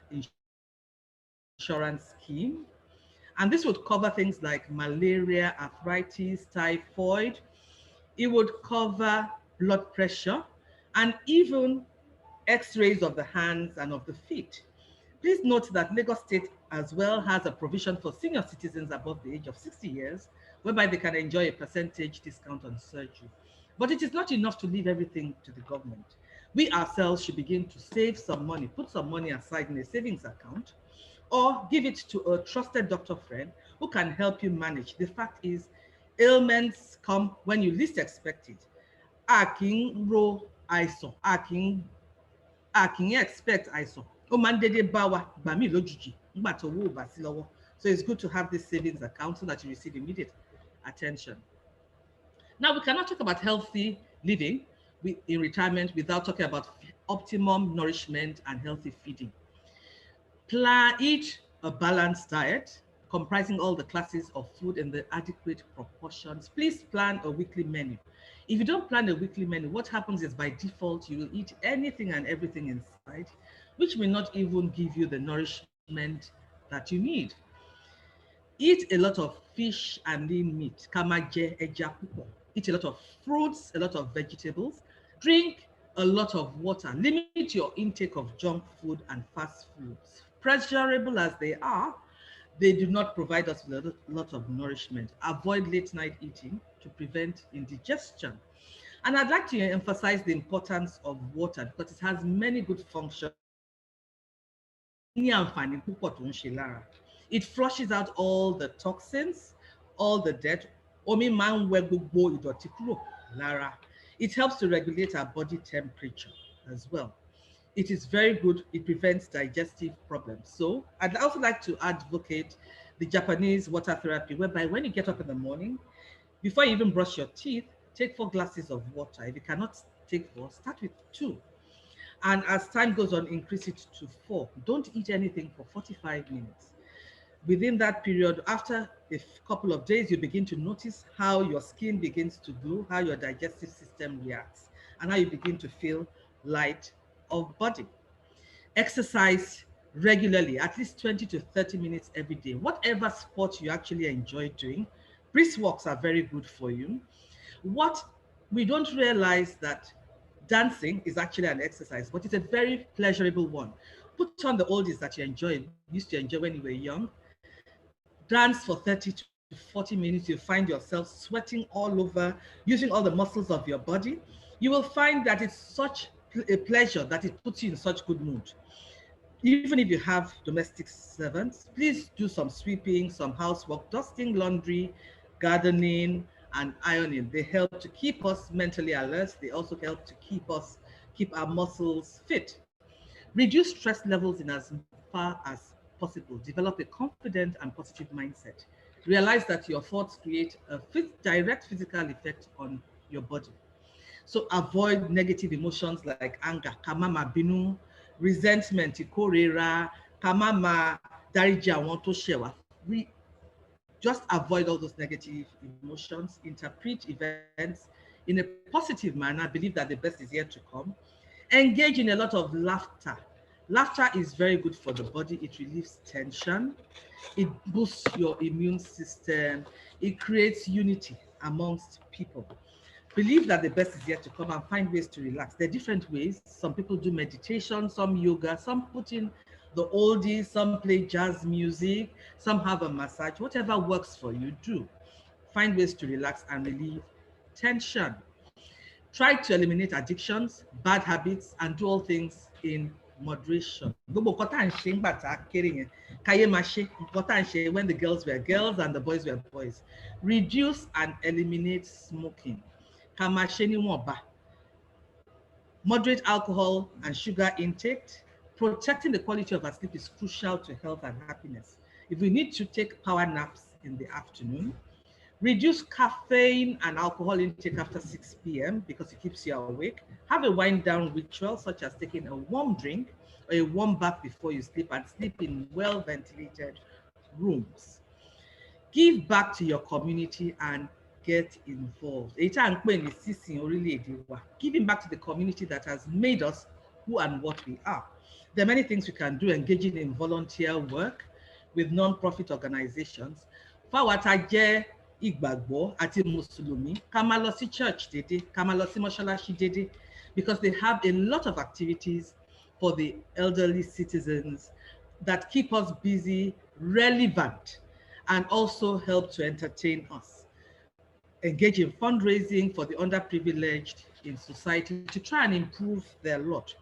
insurance scheme. And this would cover things like malaria, arthritis, typhoid. It would cover blood pressure and even x-rays of the hands and of the feet. Please note that Lagos State as well has a provision for senior citizens above the age of 60 years, whereby they can enjoy a percentage discount on surgery. But it is not enough to leave everything to the government. We ourselves should begin to save some money, put some money aside in a savings account, or give it to a trusted doctor friend who can help you manage. The fact is, ailments come when you least expect it. Aking ro àìsàn, aking expect àìsàn. Ó máa ń dédé bá wa gbà mí lójijì nígbà tó owó ò bá sí lọ́wọ́. So it's good to have this savings account so that you receive immediate attention. Now, we cannot talk about healthy living in retirement without talking about optimum nourishment and healthy feeding. Eat a balanced diet comprising all the classes of food in the adequate proportions. Please plan a weekly menu. If you don't plan a weekly menu, what happens is by default, you will eat anything and everything inside, which may not even give you the nourishment that you need. Eat a lot of fish and lean meat. Eat a lot of fruits, a lot of vegetables. Drink a lot of water. Limit your intake of junk food and fast foods. Pleasurable as they are, they do not provide us with a lot of nourishment. Avoid late night eating to prevent indigestion. And I'd like to emphasize the importance of water because it has many good functions. It flushes out all the toxins, all the dirt. It helps to regulate our body temperature as well. It is very good. It prevents digestive problems. So I'd also like to advocate the Japanese water therapy, whereby when you get up in the morning, Before you even brush your teeth, take 4 glasses of water. If you cannot take 4, start with 2. And as time goes on, increase it to 4. Don't eat anything for 45 minutes. Within that period, after a couple of days, you begin to notice how your skin begins to glow, how your digestive system reacts, and how you begin to feel light of body. Exercise regularly, at least 20 to 30 minutes every day. Whatever sport you actually enjoy doing, brisk walks are very good for you. What we don't realize that dancing is actually an exercise, but it's a very pleasurable one. Put on the oldies that used to enjoy when you were young. Dance for 30 to 40 minutes, you find yourself sweating all over, using all the muscles of your body. You will find that it's such a pleasure that it puts you in such good mood. Even if you have domestic servants, please do some sweeping, some housework, dusting, laundry, gardening, and ironing. They help to keep us mentally alert. They also help to keep our muscles fit. Reduce stress levels in as far as possible. Develop a confident and positive mindset. Realize that your thoughts create a direct physical effect on your body. So avoid negative emotions like anger, kamama binu, resentment, ikorera, kamama dariji àwọn tó ṣẹ̀ wá. Just avoid all those negative emotions, interpret events in a positive manner, believe that the best is yet to come. Engage in a lot of laughter. Laughter is very good for the body. It relieves tension. It boosts your immune system. It creates unity amongst people. Believe that the best is yet to come and find ways to relax. There are different ways. Some people do meditation, some yoga, some put in the oldies, some play jazz music, some have a massage. Whatever works for you, do. Find ways to relax and relieve tension. Try to eliminate addictions, bad habits, and do all things in moderation. When the girls were girls and the boys were boys. Reduce and eliminate smoking. Moderate alcohol and sugar intake. Protecting the quality of our sleep is crucial to health and happiness. If we need to take power naps in the afternoon, reduce caffeine and alcohol intake after 6 p.m. because it keeps you awake. Have a wind down ritual such as taking a warm drink or a warm bath before you sleep, and sleep in well ventilated rooms. Give back to your community and get involved. Giving back to the community that has made us who and what we are. There are many things we can do, engaging in volunteer work with non-profit organizations. Ìgbàgbọ́ àti Mùsùlùmí, ká máa lọ sí church dédé, ká máa lọ sí mọ́ṣáláṣí dédé, because they have a lot of activities for the elderly citizens that keep us busy, relevant, and also help to entertain us. Engage in fundraising for the underprivileged in society to try and improve their lot.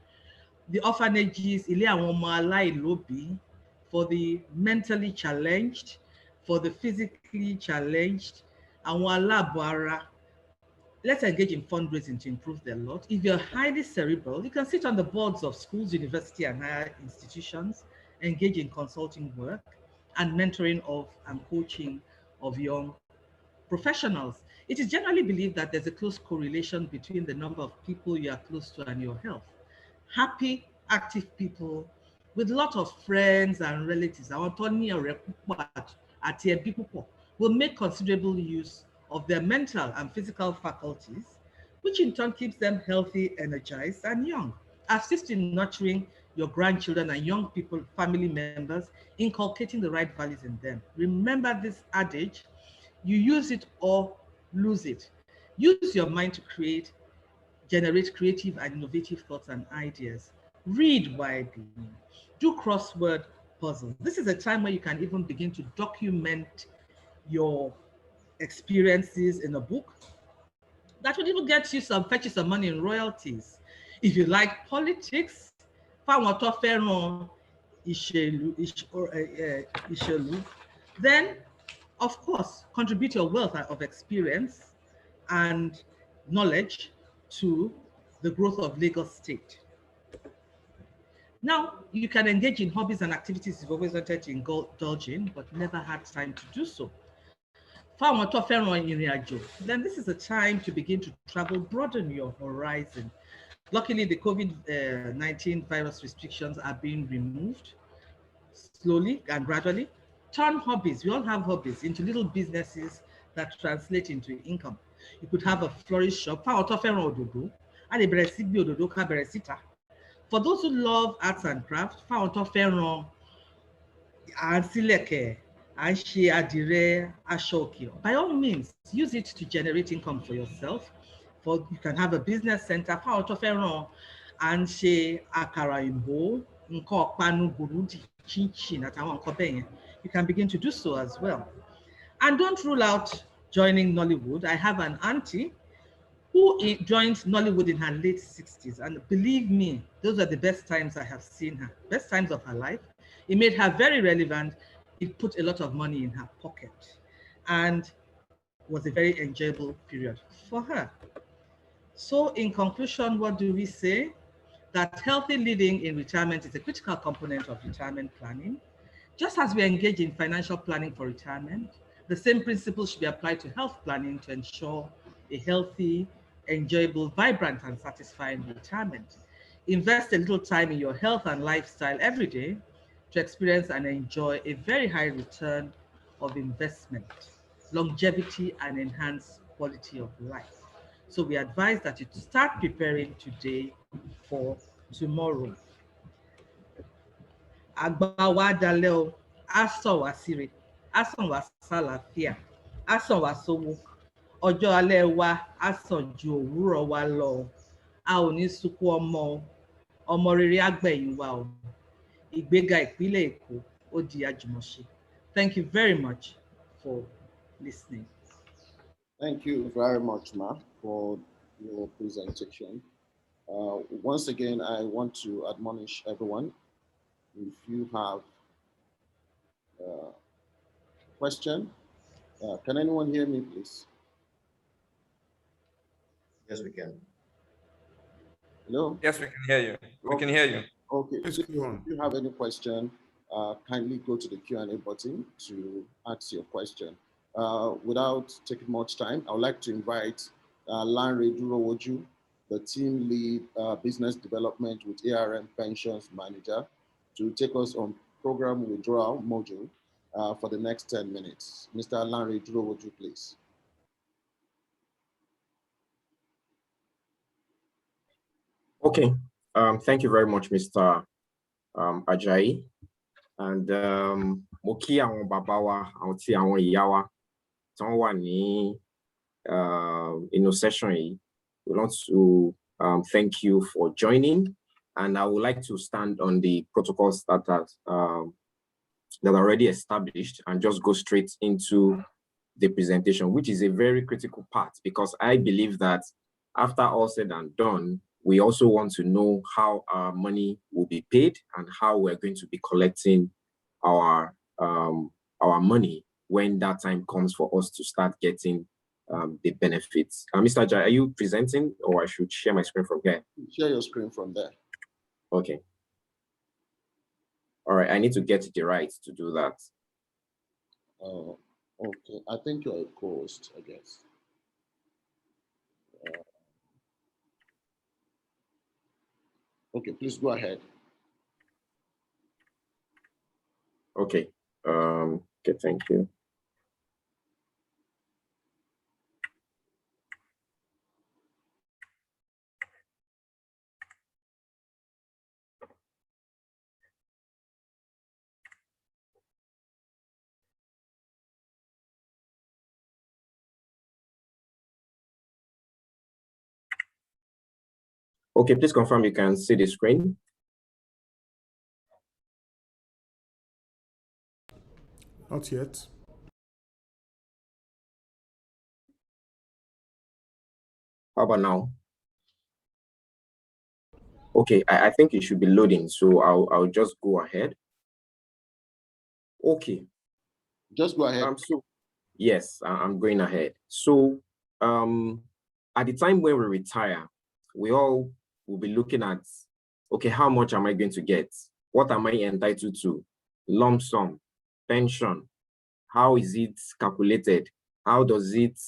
The orphanages, ilé àwọn ọmọ aláìlóbìí, for the mentally challenged, for the physically challenged, àwọn aláàbọ̀ ara. Let's engage in fundraising to improve their lot. If you're highly cerebral, you can sit on the boards of schools, university, and higher institutions, engage in consulting work and mentoring of and coaching of young professionals. It is generally believed that there's a close correlation between the number of people you are close to and your health. Happy, active people with a lot of friends and relatives, will make considerable use of their mental and physical faculties, which in turn keeps them healthy, energized, and young. Assist in nurturing your grandchildren and young people, family members, inculcating the right values in them. Remember this adage, you use it or lose it. Use your mind to generate creative and innovative thoughts and ideas. Read widely. Do crossword puzzles. This is a time where you can even begin to document your experiences in a book. That would even fetch you some money in royalties. If you like politics, then of course, contribute your wealth of experience and knowledge to the growth of Lagos State. Now, you can engage in hobbies and activities you've always wanted to indulge in, but never had time to do so. then this is a time to begin to travel, broaden your horizon. Luckily, the COVID-19 virus restrictions are being removed slowly and gradually. Turn hobbies, we all have hobbies, into little businesses that translate into income. You could have a florist shop. For those who love arts and crafts, by all means, use it to generate income for yourself. For you can have a business center. And akara imbo, nko panu burudi, chinchin, you can begin to do so as well. And don't rule out joining Nollywood. I have an auntie who joined Nollywood in her late 60s. And believe me, those are the best times I have seen her, best times of her life. It made her very relevant. It put a lot of money in her pocket and was a very enjoyable period for her. So in conclusion, what do we say? That healthy living in retirement is a critical component of retirement planning. Just as we engage in financial planning for retirement, the same principles should be applied to health planning to ensure a healthy, enjoyable, vibrant, and satisfying retirement. Invest a little time in your health and lifestyle every day to experience and enjoy a very high return of investment, longevity, and enhanced quality of life. So we advise that you start preparing today for tomorrow. Àgbà wa dalẹ́ o, á sàn wá síre, á sàn wá sálàáfíà, á sàn wá sówó. Ọjọ́ alẹ́ wa á sàn ju òwúrọ̀ wa lọ. A ò ní sunkún ọmọ o, ọmọ rere á gbẹ̀yìn wa o. Ìgbéga ìpínlẹ̀ Èkó ó di àjùmọ̀ṣe. Thank you very much for listening. Thank you very much, Ma, for your presentation. Once again, I want to admonish everyone, if you have a question, can anyone hear me, please? Yes, we can. Hello? Yes, we can hear you. We can hear you. Okay, if you have any question, kindly go to the Q&A button to ask your question. Without taking much time, I would like to invite Lanre Durowoju, the team lead business development with ARM Pensions Manager, to take us on program withdrawal module for the next 10 minutes. Mr. Lanre Durowoju, please. Okay, thank you very much, Mr. Ajayi. And mo kí àwọn bàbá wa, àwọn tí àwọn ìyá wa tí wọ́n wà ní inú session yìí. We want to thank you for joining, and I would like to stand on the protocols that are already established and just go straight into the presentation, which is a very critical part, because I believe that after all said and done, we also want to know how our money will be paid and how we're going to be collecting our money when that time comes for us to start getting the benefits. Mr. Jai, are you presenting, or I should share my screen from here? Share your screen from there. Okay. All right, I need to get the rights to do that. Okay, I think you're a co-host, I guess. Okay, please go ahead. Okay. Okay, thank you. Okay, please confirm you can see the screen. Not yet. How about now? Okay, I think it should be loading, so I'll just go ahead. Okay. Just go ahead. So yes, I'm going ahead. So at the time when we retire, we all will be looking at, okay, how much am I going to get? What am I entitled to? Lump sum, pension, how is it calculated? how does it,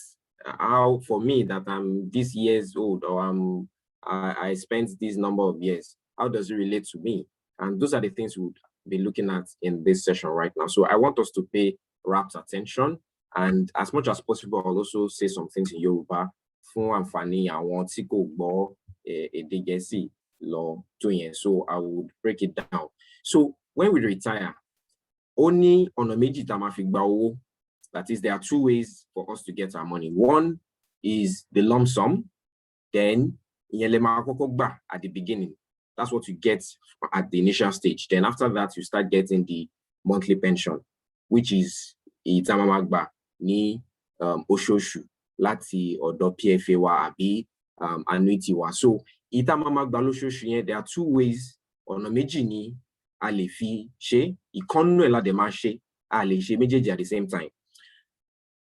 how for me that I'm this years old, or I spent this number of years, how does it relate to me? And those are the things we'll be looking at in this session right now. So I want us to pay rapt attention, and as much as possible, I'll also say some things in Yoruba. Fún àǹfààní àwọn tí kò gbọ́ èdè Gẹ̀ẹ́sì lọ tó yẹn. So I would break it down. So when we retire, only ọ̀nà méjì tá máa fi gba owó. That is, there are two ways for us to get our money. One is the lump sum, then ìyẹn lẹ máa kọ́kọ́ gbà at the beginning. That's what you get at the initial stage. Then after that, you start getting the monthly pension, which is Eata máa gbà ní oṣooṣù láti ọ̀dọ̀ PFA wa àbí annuity wa. So Eata máa gbà lóṣooṣù yẹn, there are two ways. Ọ̀nà méjì ni a lè fi ṣe, ìkan nínú ẹ̀ la dẹ̀ máa ṣe, a lè ṣe méjèèjì at the same time.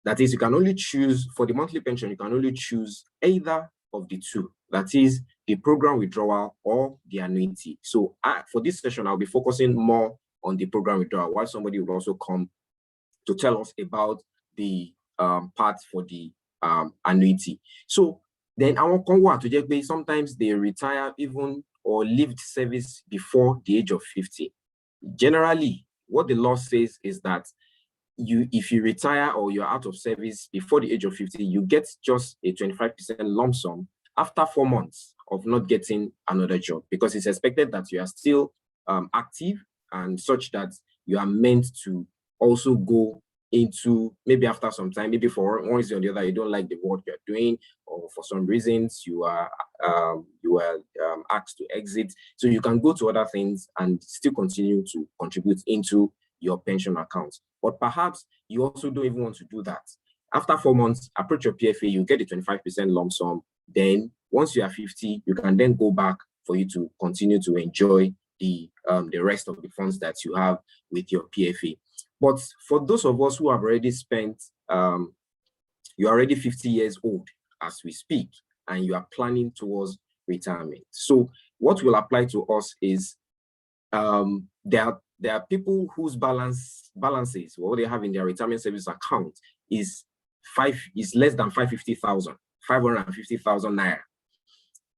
That is, you can only choose, for the monthly pension, you can only choose either of the two. That is, the program withdrawal or the annuity. So for this session, I'll be focusing more on the program withdrawal, while somebody will also come to tell us about the part for the annuity. So then our conwa to just be, sometimes they retire even or leave service before the age of 50. Generally, what the law says is that if you retire or you're out of service before the age of 50, you get just a 25% lump sum after 4 months of not getting another job, because it's expected that you are still active and such that you are meant to also go into, maybe after some time, maybe for one reason or the other, you don't like the work you're doing, or for some reasons you are asked to exit. So you can go to other things and still continue to contribute into your pension account. But perhaps you also don't even want to do that. After 4 months, approach your PFA, you get a 25% lump sum. Then once you are 50, you can then go back for you to continue to enjoy the rest of the funds that you have with your PFA. But for those of us who have already spent, you're already 50 years old as we speak, and you are planning towards retirement. So what will apply to us is there are people whose balances, what they have in their retirement service account is less than 550,000 naira.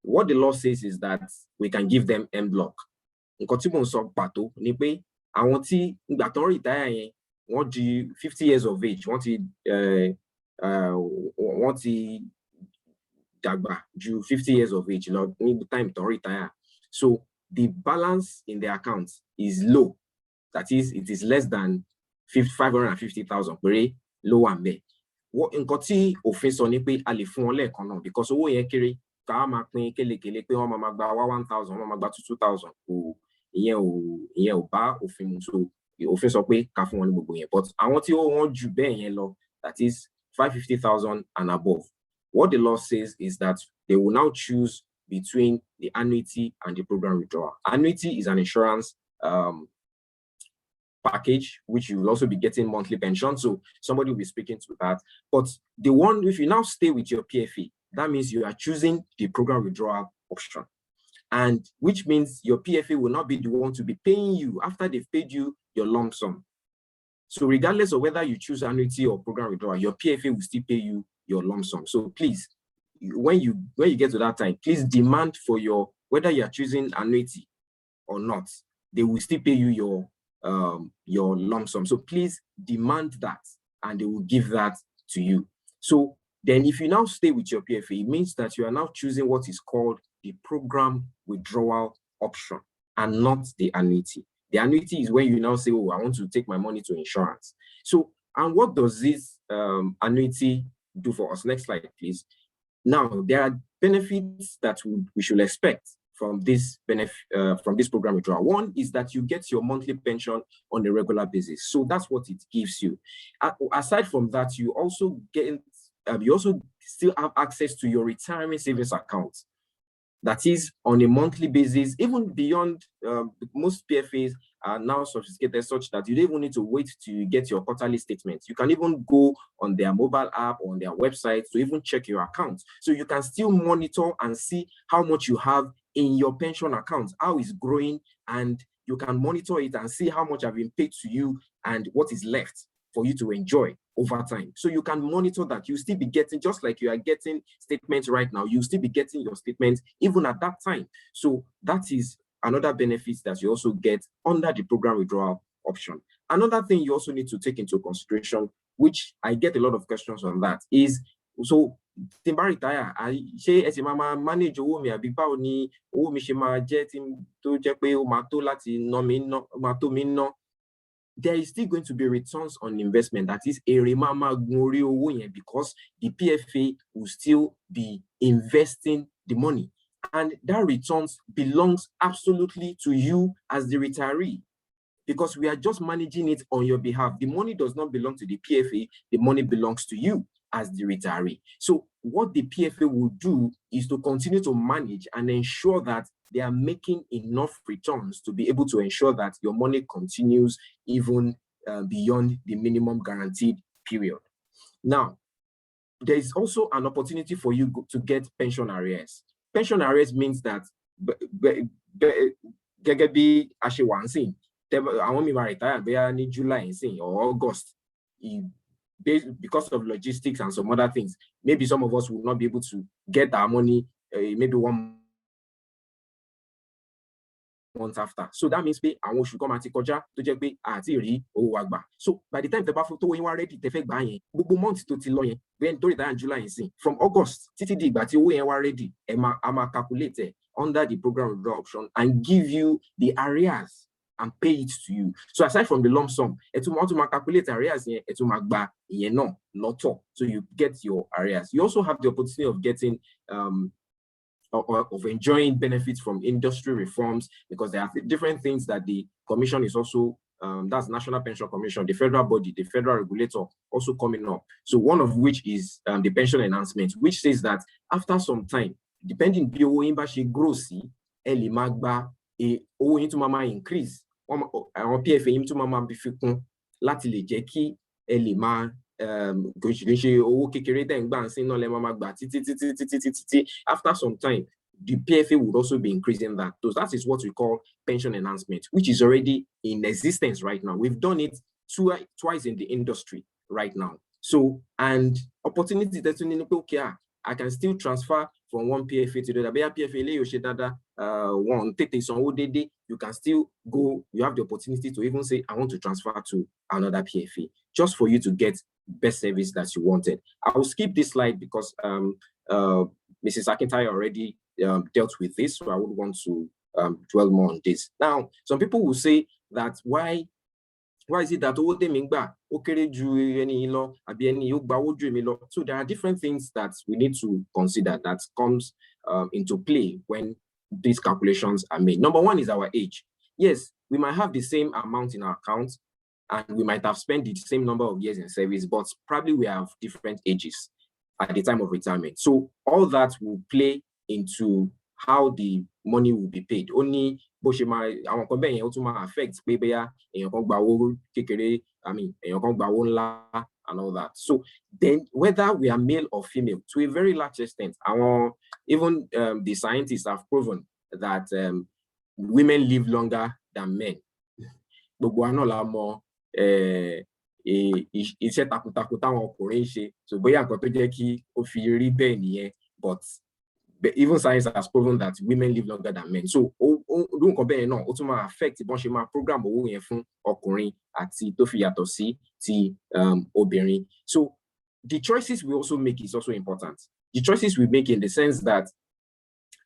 What the law says is that we can give them en bloc. Nǹkan tí mo sọ pàtó ni pé àwọn tí ìgbà tán retire yẹn, wọ́n di 50 years of age, wọ́n ti dàgbà ju 50 years of age lọ ní time tán retire. So the balance in the account is low. That is, it is less than 550,000 péré ló wà ńbẹ̀. Nǹkan tí òfin sọ ni pé a lè fún wọn lẹ́ẹ̀kan náà, because owó yẹn kéré, ká máa pín kélekèle pé wọ́n máa gba 1,000, wọ́n máa gba 2,000. Ìyẹn ò bá òfin mu. So òfin sọ pé ká fún wọn ní gbogbo yẹn. But àwọn tí ó wọ́n jù bẹ́ẹ̀ yẹn lọ, that is 550,000 and above, what the law says is that they will now choose between the annuity and the program withdrawal. Annuity is an insurance package, which you will also be getting monthly pension. So somebody will be speaking to that. But the one, if you now stay with your PFA, that means you are choosing the program withdrawal option. And which means your PFA will not be the one to be paying you after they've paid you your lump sum. So regardless of whether you choose annuity or program withdrawal, your PFA will still pay you your lump sum. So please, when you get to that time, please demand for whether you are choosing annuity or not, they will still pay you your lump sum. So please demand that, and they will give that to you. So then if you now stay with your PFA, it means that you are now choosing what is called the program withdrawal option and not the annuity. The annuity is when you now say, oh, I want to take my money to insurance. So, and what does this annuity do for us? Next slide, please. Now, there are benefits that we should expect from this program withdrawal. One is that you get your monthly pension on a regular basis. So that's what it gives you. Aside from that, you also still have access to your retirement savings account. That is on a monthly basis, even beyond most PFAs are now sophisticated such that you don't even need to wait to get your quarterly statements. You can even go on their mobile app or on their website to even check your account. So you can still monitor and see how much you have in your pension account, how it's growing, and you can monitor it and see how much have been paid to you and what is left for you to enjoy over time. So you can monitor that. You still be getting, just like you are getting statements right now, you still be getting your statements even at that time. So that is another benefit that you also get under the program withdrawal option. Another thing you also need to take into consideration, which I get a lot of questions on that, is so timba retire, ṣé ẹ sì máa manage owó mi àbí báwo ni owó mi ṣe máa jẹ́ tí tó jẹ́ pé ó máa tó láti ná mi ná, máa tó mi ná. There is still going to be returns on investment. That is èrè máa máa gun orí owó yẹn, because the PFA will still be investing the money. And that returns belongs absolutely to you as the retiree, because we are just managing it on your behalf. The money does not belong to the PFA, the money belongs to you as the retiree. So what the PFA will do is to continue to manage and ensure that they are making enough returns to be able to ensure that your money continues even beyond the minimum guaranteed period. Now, there is also an opportunity for you to get pension arrears. Pension arrears means that gẹ́gẹ́ bí a ṣe wà ń sìn, àwọn mi máa retire bóyá ní July or August, because of logistics and some other things. Maybe some of us will not be able to get our money maybe 1 month after. So that means pé àwọn oṣù kan máa ti kọjá tó jẹ́ pé àti rí owó wa gbà. So by the time tẹ́ bá fún tó yín wá ready tẹ́ fẹ́ gbà yẹn, gbogbo month tó ti lọ yẹn, bẹ́ẹ̀ tó retire in July yẹn, from August títí di ìgbà tí owó yẹn wá ready, a máa calculate under the program withdrawal option and give you the arrears and pay it to you. So aside from the lump sum, ẹ tún máa calculate arrears yẹn, ẹ tún máa gba ìyẹn náà lọ́tọ̀. So you get your arrears. You also have the opportunity of getting of enjoying benefits from industry reforms, because there are different things that the commission is also, that's National Pension Commission, the federal body, the federal regulator also coming up. So one of which is the pension enhancement, which says that after some time, depending BOO imbashi grossi, eli magba owó yín tún máa increase. Àwọn PFA yín tún máa bifikun láti lè jẹ́ kí ẹ lè máa kò ṣe owó kékeré tẹ́ ń gbà ń sìn náà lẹ́ máa gbà títí. After some time, the PFA would also be increasing that. So that is what we call pension enhancement, which is already in existence right now. We've done it twice in the industry right now. So, and opportunity that okay, I can still transfer from one PFA to the other. You can still go, you have the opportunity to even say, I want to transfer to another PFA, just for you to get best service that you wanted. I will skip this slide because Mrs. Akintayo already dealt with this, so I would want to dwell more on this. Now, some people will say that why is it that so there are different things that we need to consider that comes into play when these calculations are made. Number one is our age. Yes, we might have the same amount in our account and we might have spent the same number of years in service, but probably we have different ages at the time of retirement. So all that will play into how the money will be paid. Only affects and all that. So then whether we are male or female, to a very large extent, even the scientists have proven that women live longer than men. But even science has proven that women live longer than men. So don't compare no affect program so the choices we also make is also important. The choices we make in the sense that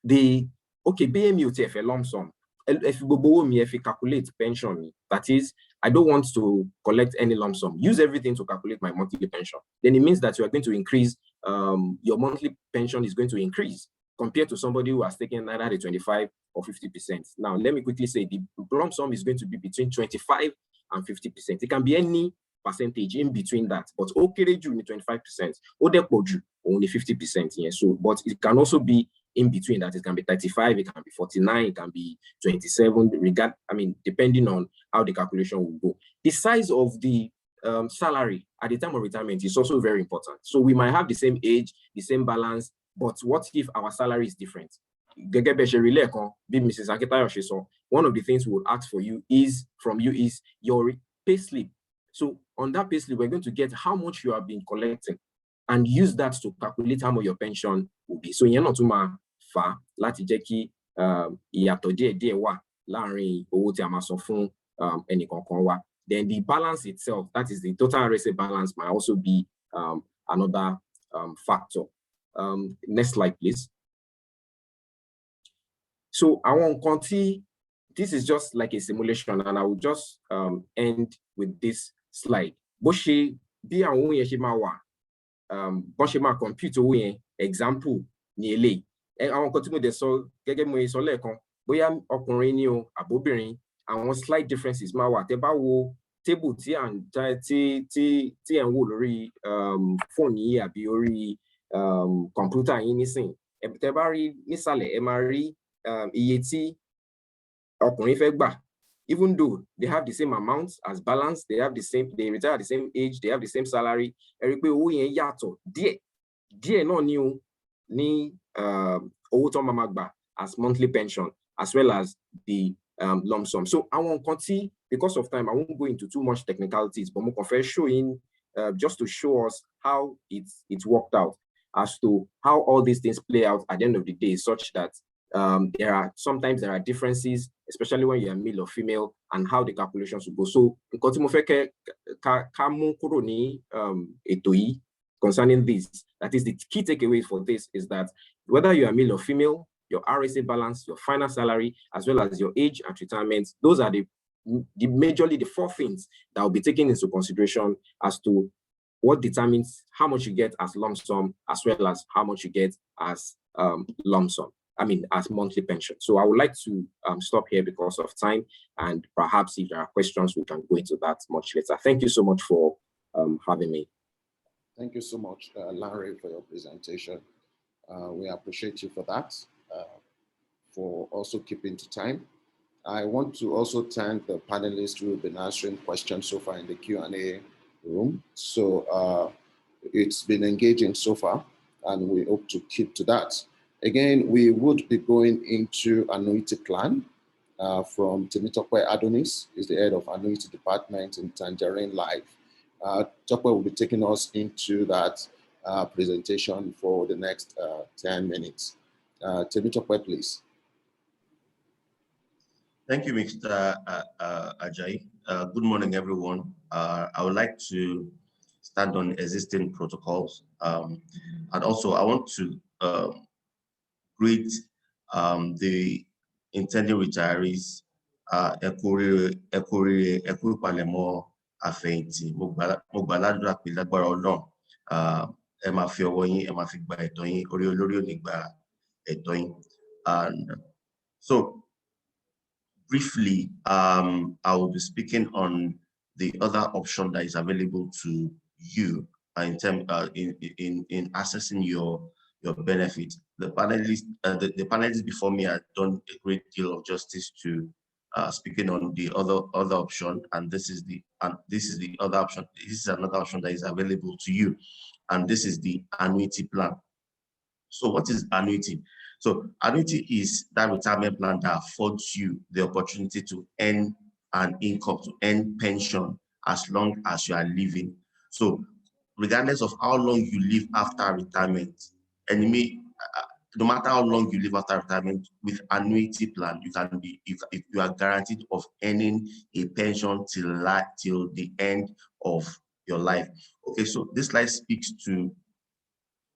BMU a lump sum. If you calculate pension, that is, I don't want to collect any lump sum. Use everything to calculate my monthly pension. Then it means that you are going to increase, your monthly pension is going to increase compared to somebody who has taken either the 25 or 50%. Now, let me quickly say the lump sum is going to be between 25 and 50%. It can be any percentage in between that, but okay, only 25%, only 50%. Yeah. So, but it can also be in between that. It can be 35, it can be 49, it can be 27, depending on how the calculation will go. The size of the salary at the time of retirement is also very important. So we might have the same age, the same balance, but what if our salary is different? One of the things we will ask from you is your pay slip. So on that payslip, we're going to get how much you have been collecting and use that to calculate how much your pension will be. So you're not too much far, láti jẹ́ kí ìyàtọ̀ díẹ̀ wà láàrin owó tí a máa san fún ẹnì kọ̀ọ̀kan wa. Then the balance itself, that is the total RSA balance, might also be another factor. Next slide, please. So I want to this is just like a simulation, and I will just end with this slide. Boshi bí àwọn yẹn ṣe máa wà, bó ṣe máa compute owó yẹn, example ní eléyìí. Àwọn nǹkan tí mo dẹ̀ sọ gẹ́gẹ́ mo sọ lẹ́ẹ̀kan, bóyá ọkùnrin ni o àbóbìnrin, àwọn slight differences máa wà. Tẹ́ bá wo table tí ẹ̀ ń wò lórí phone yìí àbí orí computer yín nísìn, tẹ́ bá rí nísàlẹ̀ ẹ máa rí iye tí ọkùnrin fẹ́ gbà. Even though they have the same amounts as balance, they retire at the same age, they have the same salary, ẹ rí pé owó yẹn yàtọ̀ díẹ̀ náà ni o ní owó tó máa gbà as monthly pension, as well as the lump sum. So àwọn nǹkan tí, because of time, I won't go into too much technicalities, but mo kàn fẹ́ showing just to show us how it's worked out, as to how all these things play out at the end of the day, such that sometimes there are differences, especially when you're male or female, and how the calculations will go. So nǹkan tí mo fẹ́ ká mú kúrò ní ètò yìí concerning this, that is the key takeaway for this, is that whether you are male or female, your RSA balance, your final salary, as well as your age at retirement, those are majorly the four things that will be taken into consideration as to what determines how much you get as lump sum, as well as how much you get as as monthly pension. So I would like to stop here because of time, and perhaps if there are questions, we can go into that much later. Thank you so much for having me. Thank you so much, Larry, for your presentation. We appreciate you for that, for also keeping to time. I want to also thank the panelists who have been answering questions so far in the Q&A room. So it's been engaging so far, and we hope to keep to that. Again, we would be going into annuity plan from Temitope Adonis, is the head of annuity department in Tangerine Life. Tope will be taking us into that presentation for the next 10 minutes. Temitope, please. Thank you, Mr. Ajayi. Good morning, everyone. I would like to stand on existing protocols. And also, I want to greet the intending retirees. Ẹkú palẹ̀mọ́ àfẹ̀yìntì. Mo gbàládùra pé lágbára Ọlọ́run, ẹ máa fi ọwọ́ yín, ẹ máa fi gba ẹ̀tọ́ yín, orí olórí ò ní gba ẹ̀tọ́ yín. And so, briefly, I will be speaking on the other option that is available to you in accessing your benefit. The panelists before me have done a great deal of justice to speaking on the other option, and this is the other option. This is another option that is available to you, and this is the annuity plan. So, what is annuity? So annuity is that retirement plan that affords you the opportunity to earn an income, to earn pension as long as you are living. So regardless of how long you live after retirement, and no matter how long you live after retirement, with annuity plan, you are guaranteed of earning a pension till the end of your life. Okay, so this slide speaks to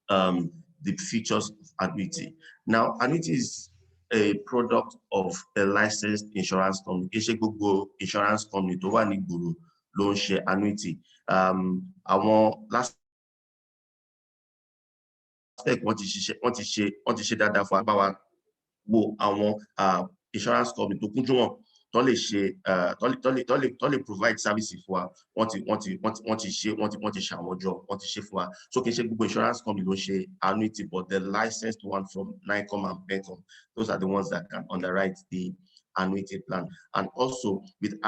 the features of annuity. Now, annuity is a product of a licensed insurance company. Gbogbo insurance company tó wà ní ìgboro ló ń ṣe annuity. Àwọn Laspec wọ́n ti ṣe dáadáa fún àbáwá wo àwọn insurance company tó kúnjú wọn tó lè provide services for wa. Wọ́n ti ṣe àwọn ọjọ́, wọ́n ti ṣe fún wa. So kì í ṣe gbogbo insurance company ló ṣe annuity, but the licensed one from NICOM and PENCOM, those are the ones that can underwrite the annuity plan. And also with the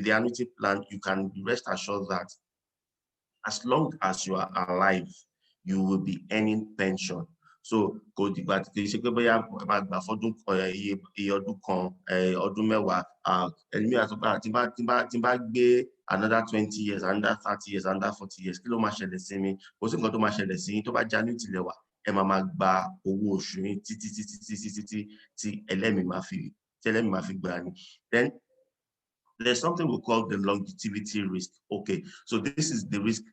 annuity plan, you can rest assured that as long as you are alive, you will be earning pension. So kò dìgbà tí ṣe pé bóyá máa gbà fọ́dún iye ọdún kan ọdún mẹ́wàá ẹni àtúgbà tí bá gbé another 20 years, another 30 years, another 40 years. Kí ló máa ṣẹlẹ̀ sí mi? Kò sí nǹkan tó máa ṣẹlẹ̀ sí yín tó bá jẹ́ annuity lẹ́wà. Ẹ máa gba owó oṣù yín títí tí ẹlẹ́mìí máa fi gbà ni. Then there's something we call the longevity risk. Okay, so this is the risk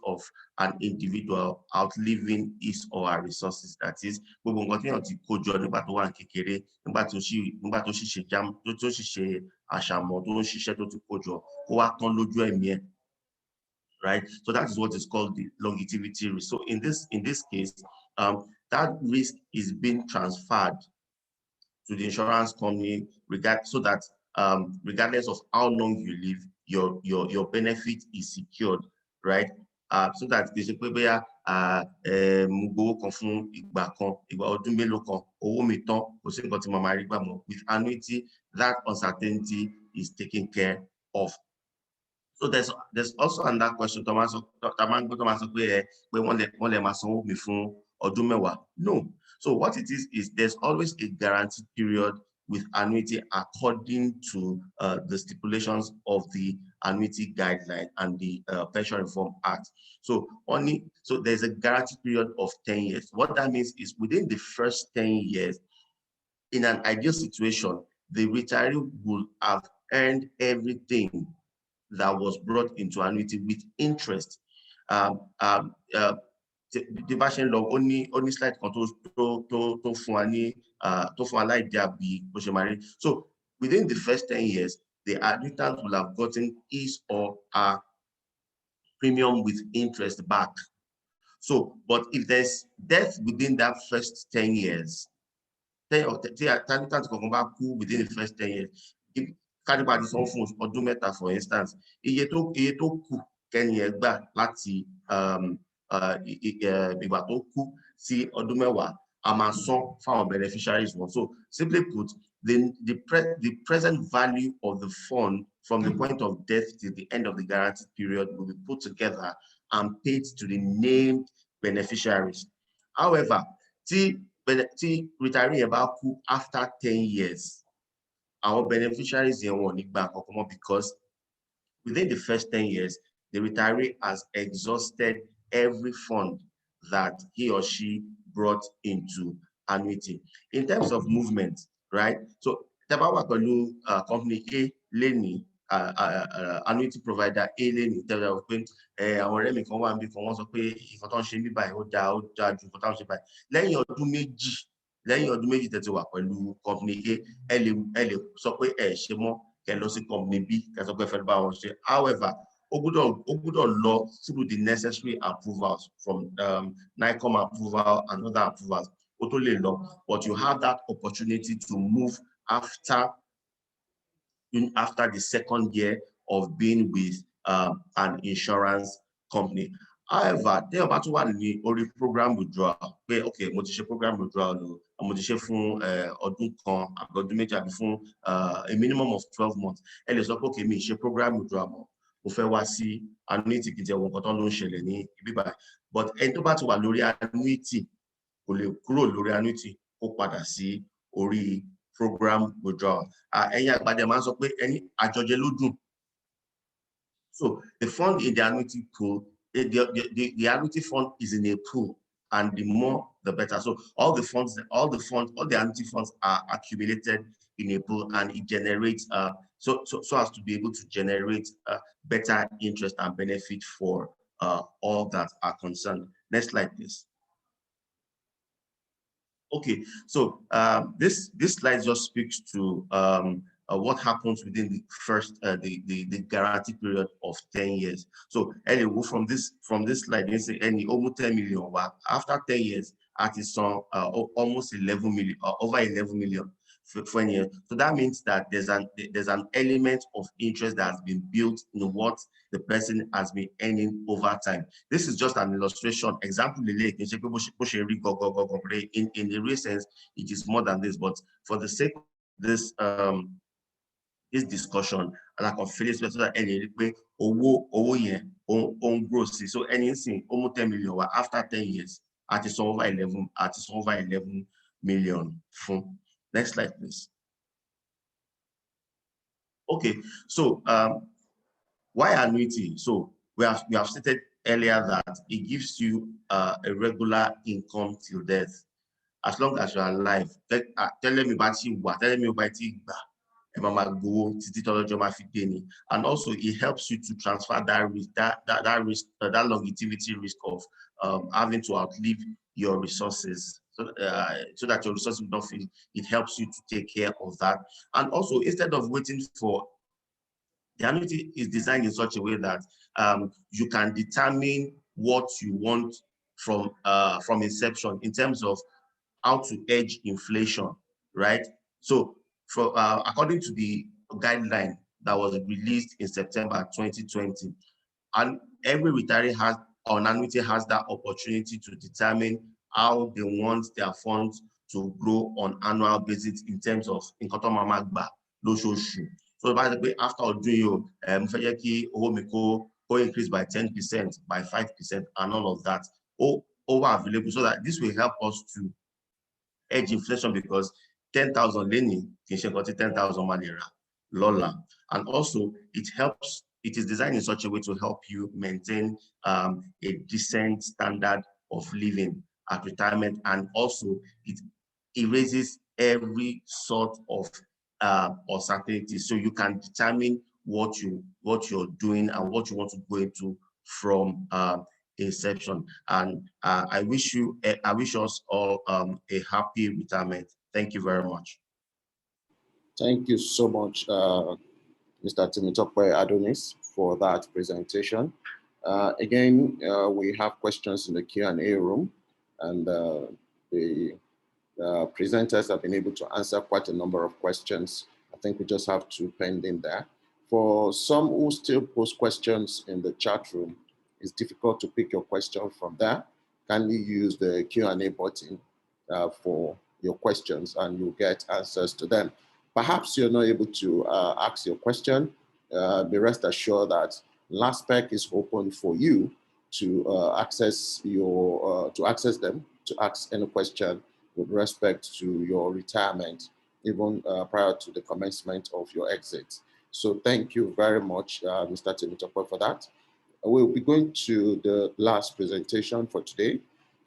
of an individual outliving his or her resources. That is, gbogbo nǹkan tí èèyàn ti kó jọ nígbà tó wà ní kékeré, nígbà tó sì ṣe jam, tó sì ṣe àṣàmọ̀, tó ń ṣiṣẹ́ tó ti kó jọ, kó wá tán lójú ẹ̀mí ẹ̀. Right, so that is what is called the longevity risk. So in this case, that risk is being transferred to the insurance company, so that regardless of how long you live, your benefit is secured, right? So that they say, with annuity, that uncertainty is taken care of. So there's also another question. No. So what it is there's always a guaranteed period with annuity according to the stipulations of the annuity guideline and the Pension Reform Act. So there's a guaranteed period of 10 years. What that means is within the first 10 years, in an ideal situation, the retiree will have earned everything that was brought into annuity with interest. The version law only slide controls So within the first 10 years, the annuitant will have gotten his or her premium with interest back. So, but if there's death within that first 10 years, within the first 10 years, if for instance, iye tó kù kẹ́niyẹn gbà láti ìgbà tó kù sí ọdún mẹ́wàá a máa san fáwọn beneficiaries wọn. So simply put, the present value of the fund from the point of death to the end of the guaranteed period will be put together and paid to the named beneficiaries. However, tí retiree yẹn bá kú after 10 years, our beneficiaries won't back because within the first 10 years, the retiree has exhausted every fund that he or she brought into annuity. In terms of movement, right? So, company A, Lenny, annuity provider A, Lenny, àwọn ọ̀rẹ́ mi kan wà níbi kan wọ́n sọ pé ìkan tó ń ṣe mí báyìí ó dáa ju ìkan tó ń ṣe báyìí. Lẹ́yìn ọdún méjì tẹ́tí wà pẹ̀lú company A, ẹ lè sọ pé ẹ ṣe mọ́ kẹ́ lọ sí company B kẹ́ sọ pé fẹ́ bá wọn ṣe. However, ó gbọ́dọ̀ lọ through the necessary approvals from NICOM approval and other approvals. Ó tó lè lọ, but you have that opportunity to move after the second year of being with an insurance company. However, they about to want the program withdrawal. Okay, mo ti ṣe program withdrawal, mo ti ṣe fún ọdún kan, ọdún méjì àbí fún a minimum of 12 months. Ẹ lè sọ pé okay, mi ṣe program withdrawal mo fẹ́ wá sí annuity kí n jẹ wọn kan tó ló ń ṣẹlẹ̀ ní ibi báyìí. But ẹni tó bá ti wà lórí annuity kò lè kúrò lórí annuity kó padà sí orí program withdrawal. Ẹ̀yin àgbàdẹ máa ń sọ pé ẹni àjọjẹ ló dùn. So the fund in the annuity pool, the annuity fund is in a pool, and the more the better. So all the annuity funds are accumulated in a pool, and it generates so as to be able to generate better interest and benefit for all that are concerned. Next slide, please. Okay, so this slide just speaks to what happens within the first the guarantee period of 10 years. So anyway, from this slide, you say any almost 10 million, but after 10 years, at is almost 11 million, over 11 million for 1 year. So that means that there's an element of interest that has been built in what the person has been earning over time. This is just an illustration. Example, in the real sense, it is more than this, but for the sake of this this discussion, like of Phillips, any gross. So anything almost 10 million after 10 years, at is over 11 million. Next slide, please. Okay, so Why annuity? So we have stated earlier that it gives you a regular income till death. As long as you are alive, telling me about and also it helps you to transfer that risk, that longevity risk of having to outlive your resources, so that your resources will not feel. It helps you to take care of that. And also, instead of waiting for, the annuity is designed in such a way that you can determine what you want from inception in terms of how to hedge inflation, right? So, according to the guideline that was released in September 2020, and every retiree on annuity has that opportunity to determine how they want their funds to grow on annual basis in terms of so basically, after doing increase by 10%, by 5%, and all of that, over available, so that this will help us to hedge inflation, because 10,000 leni can got 10,000 manira lola, and also it is designed in such a way to help you maintain a decent standard of living at retirement, and also it erases every sort of uncertainty, so you can determine what you're doing and what you want to go into from inception. And I wish us all a happy retirement. Thank you very much. Thank you so much, Mr. Temitope Adonis, for that presentation. Again, we have questions in the Q&A room, and the presenters have been able to answer quite a number of questions. I think we just have two pending there. For some who still post questions in the chat room, it's difficult to pick your question from there. Kindly use the Q&A button for your questions, and you'll get answers to them. Perhaps you're not able to ask your question. Be rest assured that Laspec is open for you to access them, to ask any question with respect to your retirement, even prior to the commencement of your exit. So thank you very much, Mr. Temitope, for that. We'll be going to the last presentation for today.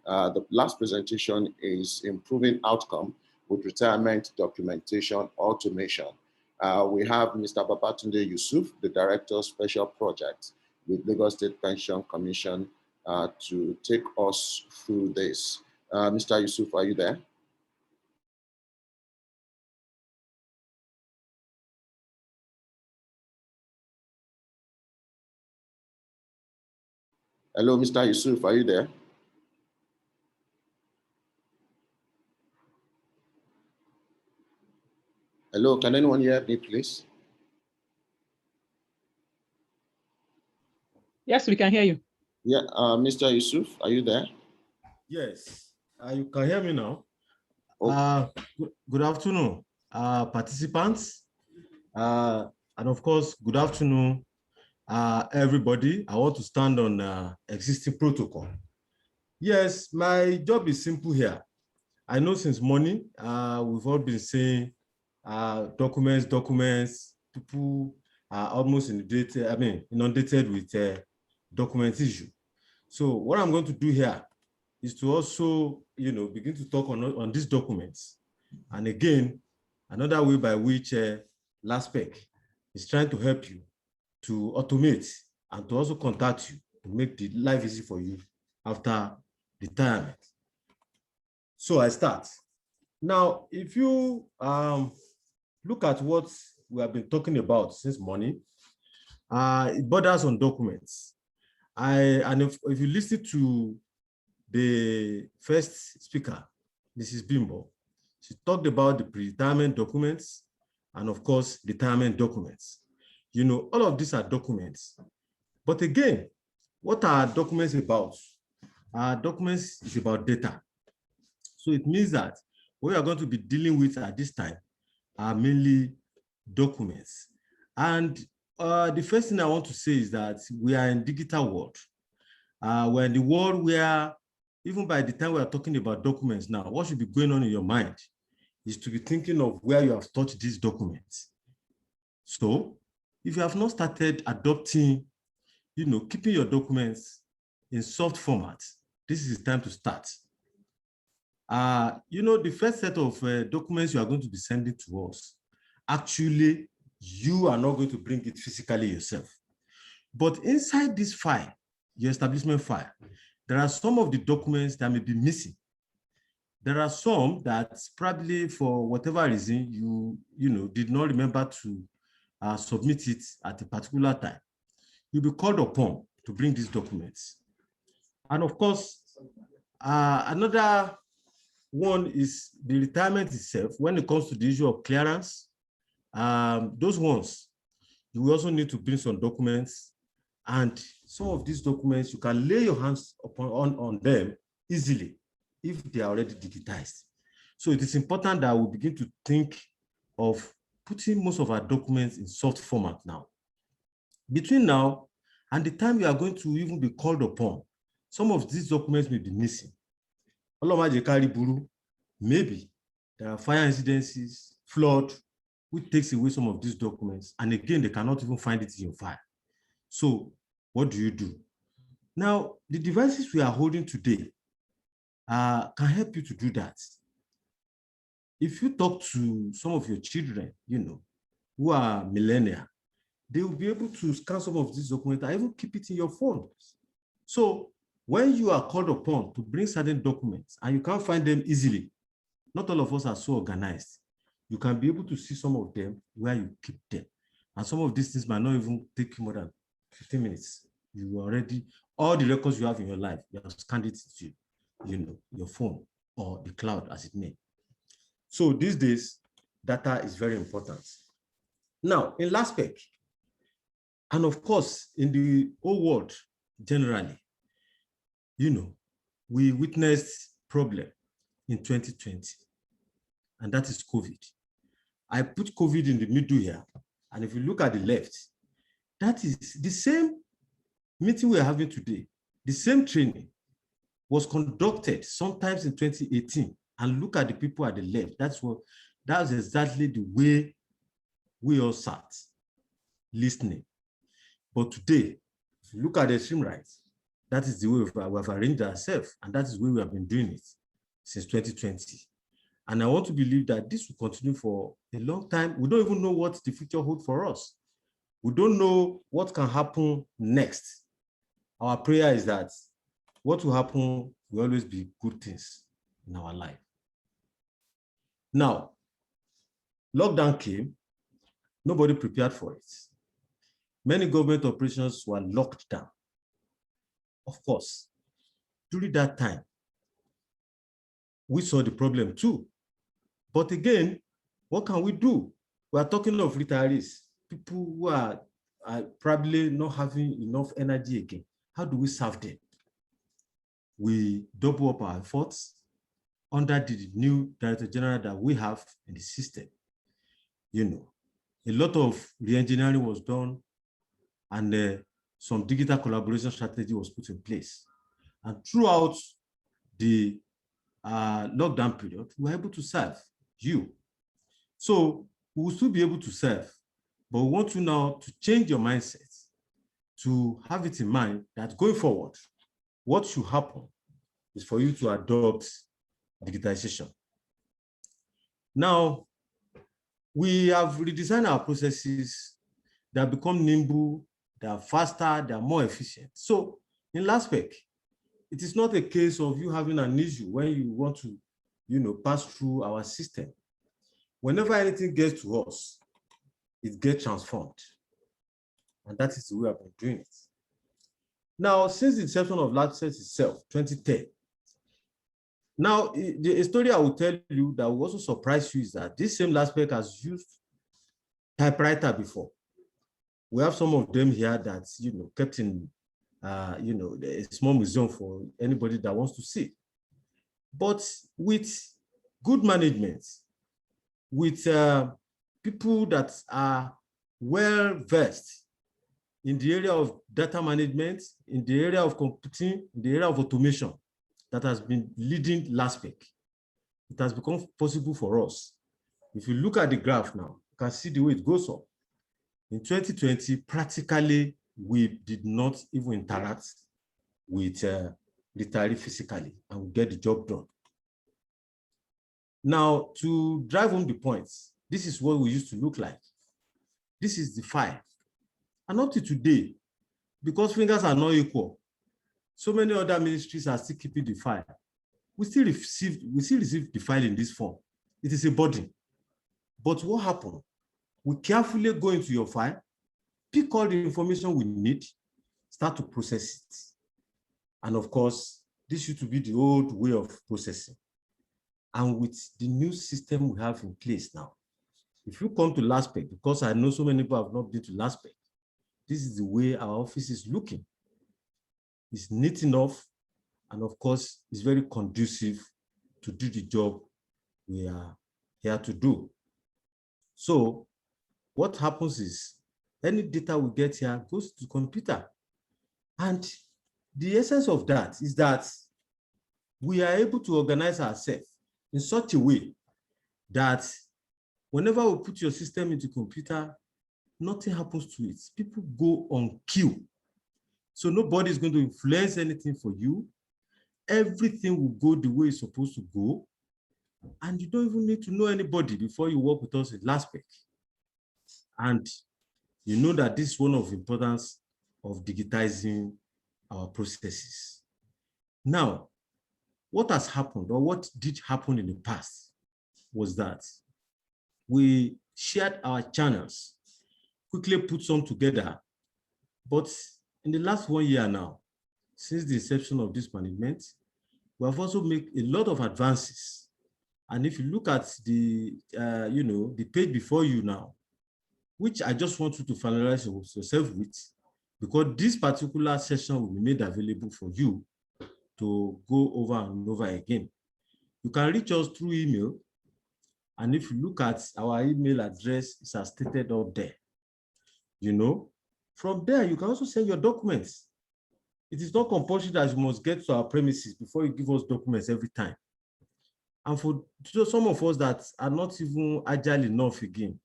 The last presentation is Improving Outcome with Retirement Documentation Automation. We have Mr. Babatunde Yusuf, the Director of Special Projects with Lagos State Pension Commission, to take us through this. Mr. Yusuf, are you there? Hello, Mr. Yusuf, are you there? Hello, can anyone hear me, please? Yes, we can hear you. Yeah, Mr. Yusuf, are you there? Yes, you can hear me now. Good afternoon, participants. And of course, good afternoon, everybody. I want to stand on existing protocol. Yes, my job is simple here. I know since morning, we've all been saying documents, people are almost inundated with document issue. So what I'm going to do here is to also, begin to talk on these documents. And again, another way by which Laspec is trying to help you to automate and to also contact you to make the life easy for you after retirement. So I start. Now, if you look at what we have been talking about since morning, it borders on documents. And if you listen to the first speaker, Mrs. Bimbo, she talked about the pre-retirement documents and of course, retirement documents. All of these are documents. But again, what are documents about? Documents is about data. So it means that what we are going to be dealing with at this time are mainly documents. And the first thing I want to say is that we are in digital world. We're in the world where, even by the time we are talking about documents now, what should be going on in your mind is to be thinking of where you have stored these documents. So if you have not started adopting, keeping your documents in soft format, this is the time to start. The first set of documents you are going to be sending to us, actually, you are not going to bring it physically yourself. But inside this file, your establishment file, there are some of the documents that may be missing. There are some that probably for whatever reason you did not remember to submit it at a particular time. You'll be called upon to bring these documents. And of course, another one is the retirement itself. When it comes to the issue of clearance, those ones, you will also need to bring some documents. And some of these documents, you can lay your hands on them easily if they are already digitized. So it is important that we begin to think of putting most of our documents in soft format now. Between now and the time you are going to even be called upon, some of these documents may be missing. Maybe there are fire incidences, flood, which takes away some of these documents. And again, they cannot even find it in your file. So what do you do? Now, the devices we are holding today can help you to do that. If you talk to some of your children, who are millennials, they will be able to scan some of these documents and even keep it in your phone. So when you are called upon to bring certain documents and you can't find them easily, not all of us are so organized. You can be able to see some of them where you keep them. And some of these things might not even take more than 15 minutes. You already, all the records you have in your life, you have scanned it to, your phone or the cloud as it may. So these days, data is very important. Now, in Laspec, and of course, in the whole world generally, we witnessed problem in 2020, and that is COVID. I put COVID in the middle here, and if you look at the left, that is the same meeting we're having today, the same training was conducted sometimes in 2018, and look at the people at the left. That's exactly the way we all sat, listening. But today, if you look at the extreme right, that is the way we have arranged ourselves, and that is the way we have been doing it since 2020. And I want to believe that this will continue for a long time. We don't even know what the future holds for us. We don't know what can happen next. Our prayer is that what will happen will always be good things in our life. Now, lockdown came, nobody prepared for it. Many government operations were locked down. Of course, during that time, we saw the problem too. But again, what can we do? We are talking of retirees, people who are probably not having enough energy again. How do we serve them? We double up our efforts under the new Director General that we have in the system. A lot of re-engineering was done, and some digital collaboration strategy was put in place. And throughout the lockdown period, we were able to serve you. So we will still be able to serve, but we want you now to change your mindset, to have it in mind that going forward, what should happen is for you to adopt digitization. Now, we have redesigned our processes that become nimble, they are faster, they are more efficient. So in Laspec, it is not a case of you having an issue when you want to, pass through our system. Whenever anything gets to us, it gets transformed. And that is the way I've been doing it. Now, since the inception of Laspec itself, 2010, now the story I will tell you that will also surprise you is that this same Laspec has used typewriter before. We have some of them here that, kept in, a small museum for anybody that wants to see. But with good management, with people that are well-versed in the area of data management, in the area of computing, in the area of automation, that has been leading Laspec, it has become possible for us. If you look at the graph now, you can see the way it goes up. In 2020, practically, we did not even interact with retiree physically and we get the job done. Now, to drive home the points, this is what we used to look like. This is the file. And up to today, because fingers are not equal, so many other ministries are still keeping the file. We still receive the file in this form. It is a burden. But what happened? We carefully go into your file, pick all the information we need, start to process it. And of course, this used to be the old way of processing. And with the new system we have in place now, if you come to Laspec, because I know so many people have not been to Laspec, this is the way our office is looking. It's neat enough, and of course, it's very conducive to do the job we are here to do. So what happens is, any data we get here goes to the computer. And the essence of that is that we are able to organize ourselves in such a way that whenever we put your system into computer, nothing happens to it. People go on queue. So nobody is going to influence anything for you. Everything will go the way it's supposed to go. And you don't even need to know anybody before you work with us in Laspec. And you know that this is one of the importance of digitizing our processes. Now, what has happened, or what did happen in the past, was that we shared our channels, quickly put some together, but in the last 1 year now, since the inception of this management, we have also made a lot of advances. And if you look at the, the page before you now, which I just want you to familiarize yourself with, because this particular session will be made available for you to go over and over again. You can reach us through email. And if you look at our email address, it's as stated up there. From there, you can also send your documents. It is not compulsory that you must get to our premises before you give us documents every time. And for some of us that are not even agile enough again,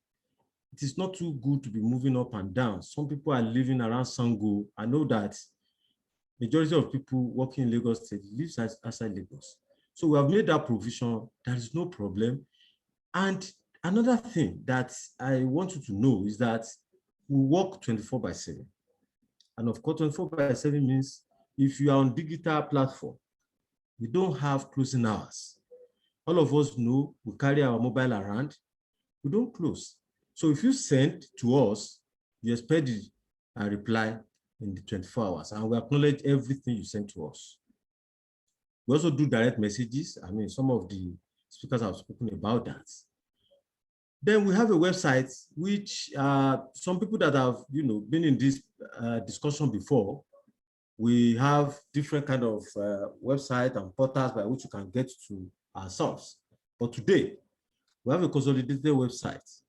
it is not too good to be moving up and down. Some people are living around Sango. I know that majority of people working in Lagos State live outside Lagos. So we have made that provision. There is no problem. And another thing that I want you to know is that we work 24/7. And of course, 24/7 means if you are on digital platform, we don't have closing hours. All of us know we carry our mobile around, we don't close. So if you send to us, you expect a reply in the 24 hours, and we acknowledge everything you send to us. We also do direct messages. I mean, some of the speakers have spoken about that. Then we have a website, which some people that have been in this discussion before, we have different kind of website and portals by which you can get to ourselves. But today, we have a consolidated website,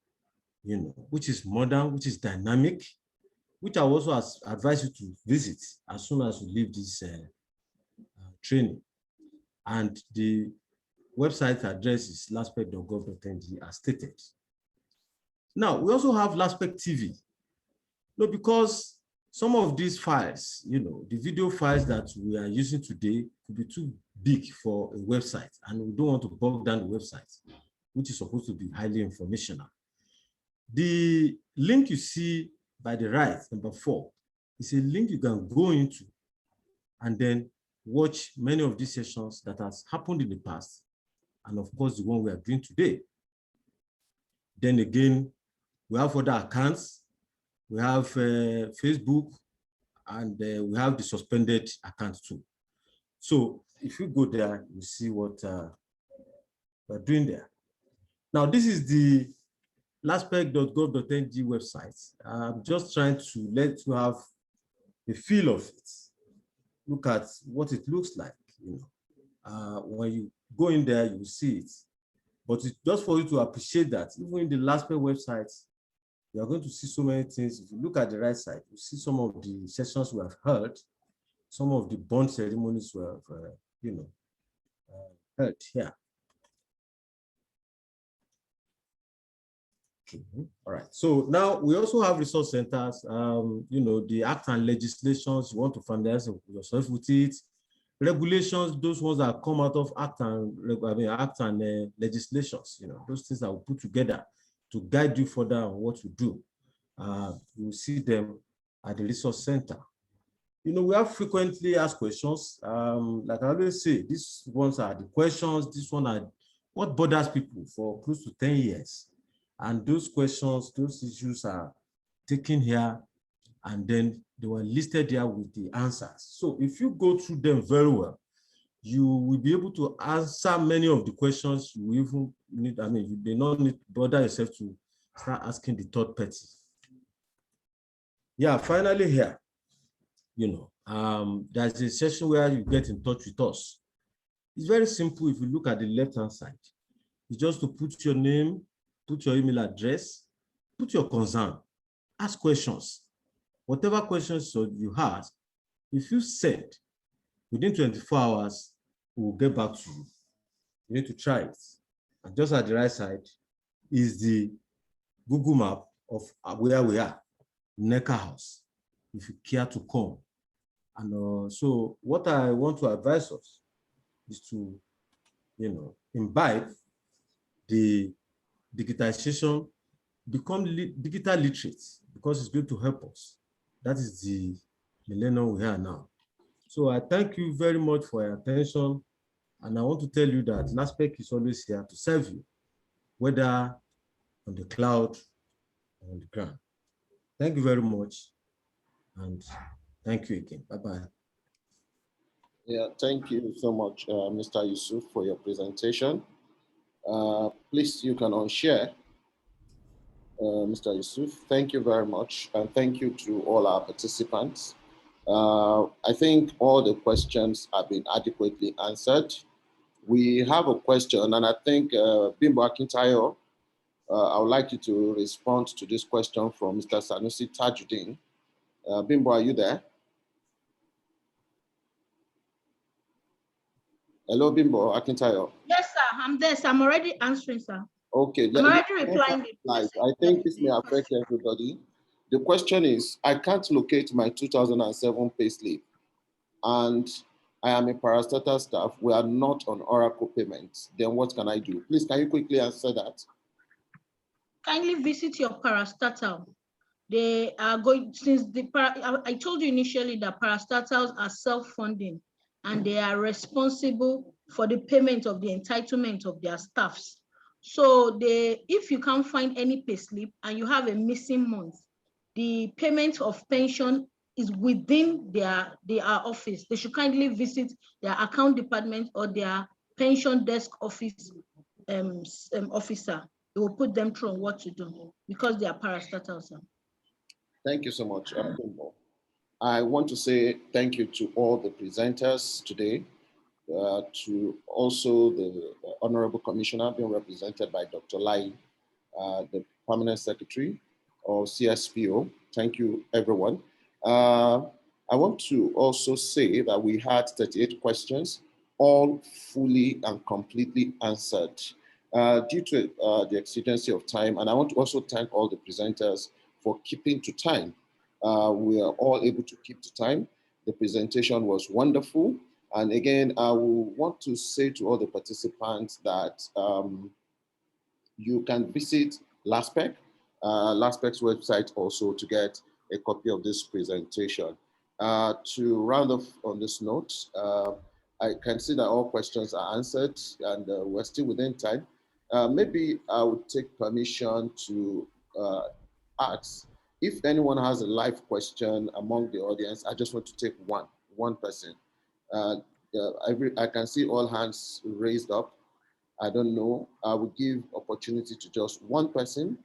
which is modern, which is dynamic, which I also advise you to visit as soon as you leave this training. And the website address is laspec.gov.ng as stated. Now, we also have Laspec TV. Because some of these files, the video files that we are using today could be too big for a website, and we don't want to bog down the website, which is supposed to be highly informational. The link you see by the right, number 4, is a link you can go into and then watch many of these sessions that has happened in the past, and of course, the one we are doing today. Then again, we have other accounts. We have Facebook, and we have the suspended account too. So if you go there, you see what we're doing there. Now, this is the laspec.gov.ng website. I'm just trying to let you have a feel of it. Look at what it looks like. When you go in there, you see it. But it's just for you to appreciate that even in the Laspec website, you are going to see so many things. If you look at the right side, you see some of the sessions we have heard, some of the bond ceremonies we have, heard here. Okay. All right. So now we also have resource centers. You know, the act and legislations, you want to familiarize yourself with it. Regulations, those ones that come out of act and legislations, you know, those things that we put together to guide you further on what to do. You will see them at the resource center. You know, we have frequently asked questions. Like I always say, these ones are the questions, this one are what bothers people for close to 10 years. And those questions, those issues are taken here, and then they were listed there with the answers. So if you go through them very well, you will be able to answer many of the questions you even need. I mean, you may not need to bother yourself to start asking the third party. Yeah, finally here, you know, there's a session where you get in touch with us. It's very simple. If you look at the left-hand side, it's just to put your name, put your email address, put your concern, ask questions. Whatever questions you have, if you send, within 24 hours, we'll get back to you. You need to try it. And just at the right side is the Google map of where we are, Necker House, if you care to come. And so what I want to advise us is to, you know, imbibe the digitization, become digital literate, because it's going to help us. That is the millennium we are now. So I thank you very much for your attention. And I want to tell you that Laspec is always here to serve you, whether on the cloud or on the ground. Thank you very much. And thank you again. Bye-bye. Yeah, thank you so much, Mr. Yusuf, for your presentation. Please, you can unshare, Mr. Yusuf. Thank you very much. And thank you to all our participants. I think all the questions have been adequately answered. We have a question, and I think Bimbo Akintayo, I would like you to respond to this question from Mr. Sanusi Tajuddin. Bimbo, are you there? Hello, Bimbo Akintayo. Yes, sir. I'm there. So I'm already answering, sir. Okay. I'm already replying. I think this may affect everybody. The question is, I can't locate my 2007 payslip, and I am a parastatal staff. We are not on Oracle payments. Then what can I do? Please, can you quickly answer that? Kindly visit your parastatal. They are going, since I told you initially that parastatals are self-funding and they are responsible for the payment of the entitlement of their staffs. So if you can't find any payslip and you have a missing month, the payment of pension is within their office. They should kindly visit their account department or their pension desk office officer. It will put them through on what to do because they are parastatals. Thank you so much, Bimbo. I want to say thank you to all the presenters today, to also the Honorable Commissioner being represented by Dr. Lai, the Permanent Secretary of CSPO. Thank you, everyone. I want to also say that we had 38 questions, all fully and completely answered due to the exigency of time. And I want to also thank all the presenters for keeping to time. We are all able to keep to time. The presentation was wonderful. And again, I will want to say to all the participants that you can visit Laspec, Laspec's website also, to get a copy of this presentation. To round off on this note, I can see that all questions are answered and we're still within time. Maybe I would take permission to ask if anyone has a live question among the audience. I just want to take one person. I can see all hands raised up. I don't know. I will give opportunity to just one person.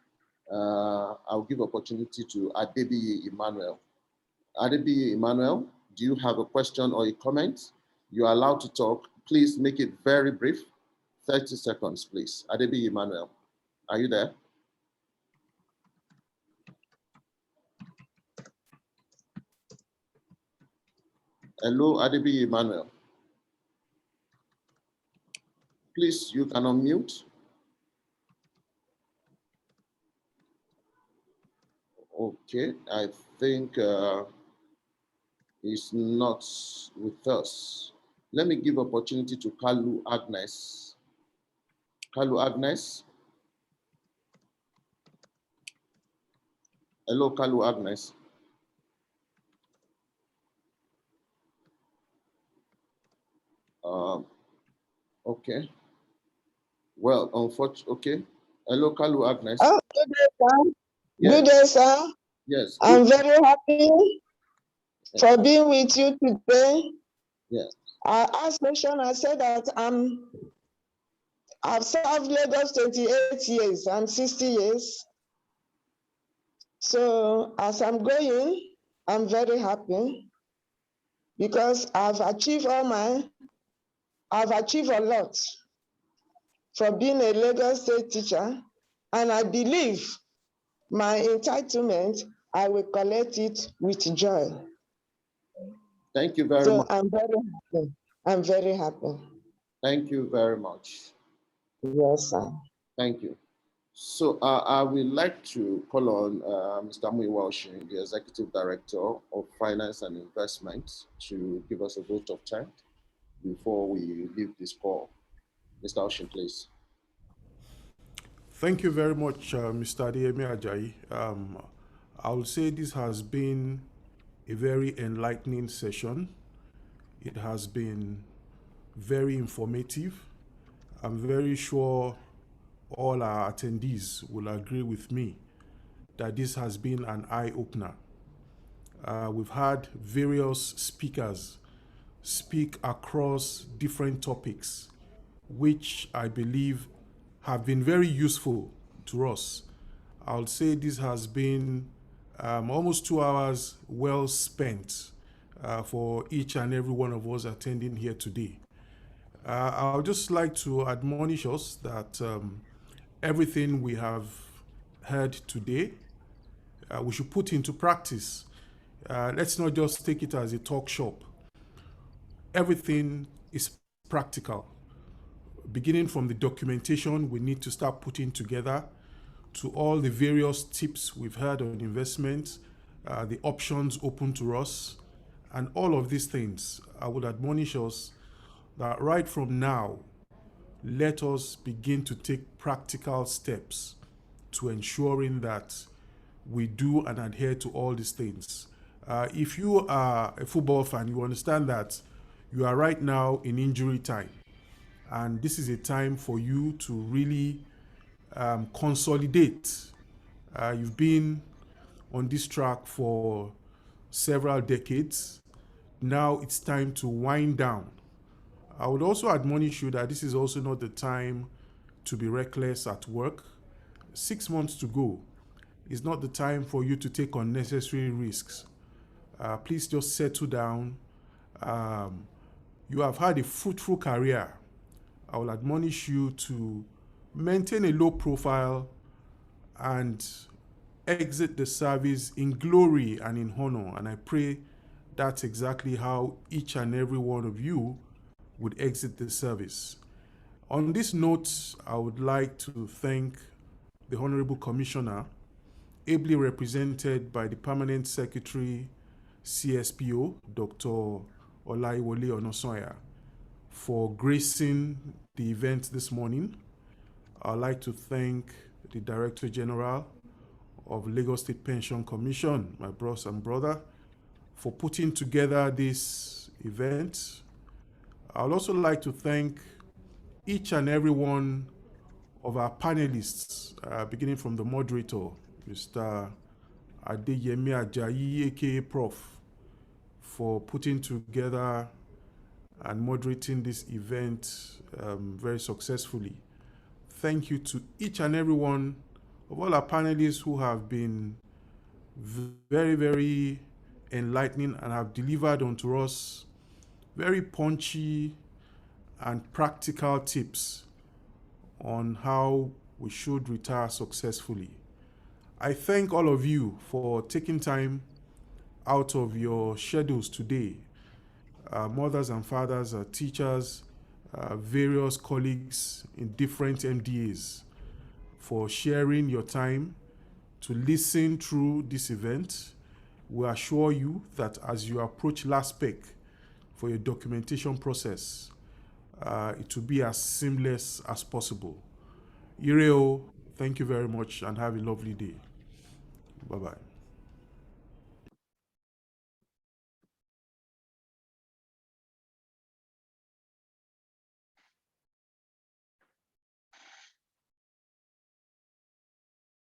I'll give opportunity to Adebiyi Emmanuel. Adebiyi Emmanuel, do you have a question or a comment? You are allowed to talk. Please make it very brief. 30 seconds, please. Adebiyi Emmanuel, are you there? Hello, Adebiyi Emmanuel. Please, you can unmute. Okay, I think he's not with us. Let me give opportunity to Kalu Agnes. Kalu Agnes. Hello, Kalu Agnes. Okay. Well, unfortunately, okay. Hello, Kalu Agnes. Oh, good day, sir. Yes. Good day, sir. Yes. I'm very happy for being with you today. Yeah. As mentioned, I said that I've served Lagos 28 years. I'm 60 years. So as I'm going, I'm very happy because I've achieved a lot for being a Lagos State teacher. And I believe my entitlement, I will collect it with joy. Thank you very So much. I'm very happy. I'm very happy. Thank you very much. Yes, sir. Thank you. So I would like to call on Mr. Muyiwa Oshin, the Executive Director of Finance and Investment, to give us a vote of thanks before we leave this call. Mr. Oshin, please. Thank you very much, Mr. Adeyemi Ajayi. I would say this has been a very enlightening session. It has been very informative. I'm very sure all our attendees will agree with me that this has been an eye-opener. We've had various speakers speak across different topics, which I believe have been very useful to us. I'll say this has been almost 2 hours well spent for each and every one of us attending here today. I would just like to admonish us that everything we have heard today, we should put into practice. Let's not just take it as a talk shop. Everything is practical. Beginning from the documentation we need to start putting together, to all the various tips we've heard on investment, the options open to us, and all of these things, I would admonish us that right from now, let us begin to take practical steps to ensuring that we do and adhere to all these things. If you are a football fan, you understand that you are right now in injury time. And this is a time for you to really consolidate. You've been on this track for several decades. Now it's time to wind down. I would also admonish you that this is also not the time to be reckless at work. 6 months to go. It's not the time for you to take unnecessary risks. Please just settle down. You have had a fruitful career. I will admonish you to maintain a low profile and exit the service in glory and in honor. And I pray that's exactly how each and every one of you would exit the service. On this note, I would like to thank the Honorable Commissioner, ably represented by the Permanent Secretary, CSPO, Dr. Olaiwole Onosoya, for gracing the event this morning. I'd like to thank the Director General of Lagos State Pension Commission, my bros and brother, for putting together this event. I'd also like to thank each and every one of our panelists, beginning from the moderator, Mr. Adeyemi Ajayi, aka Prof, for putting together and moderating this event very successfully. Thank you to each and every one of all our panelists who have been very, very enlightening and have delivered onto us very punchy and practical tips on how we should retire successfully. I thank all of you for taking time out of your schedules today. Mothers and fathers, teachers, various colleagues in different MDAs, for sharing your time to listen through this event. We assure you that as you approach Laspec for your documentation process, it will be as seamless as possible. Ireo, thank you very much and have a lovely day. Bye-bye.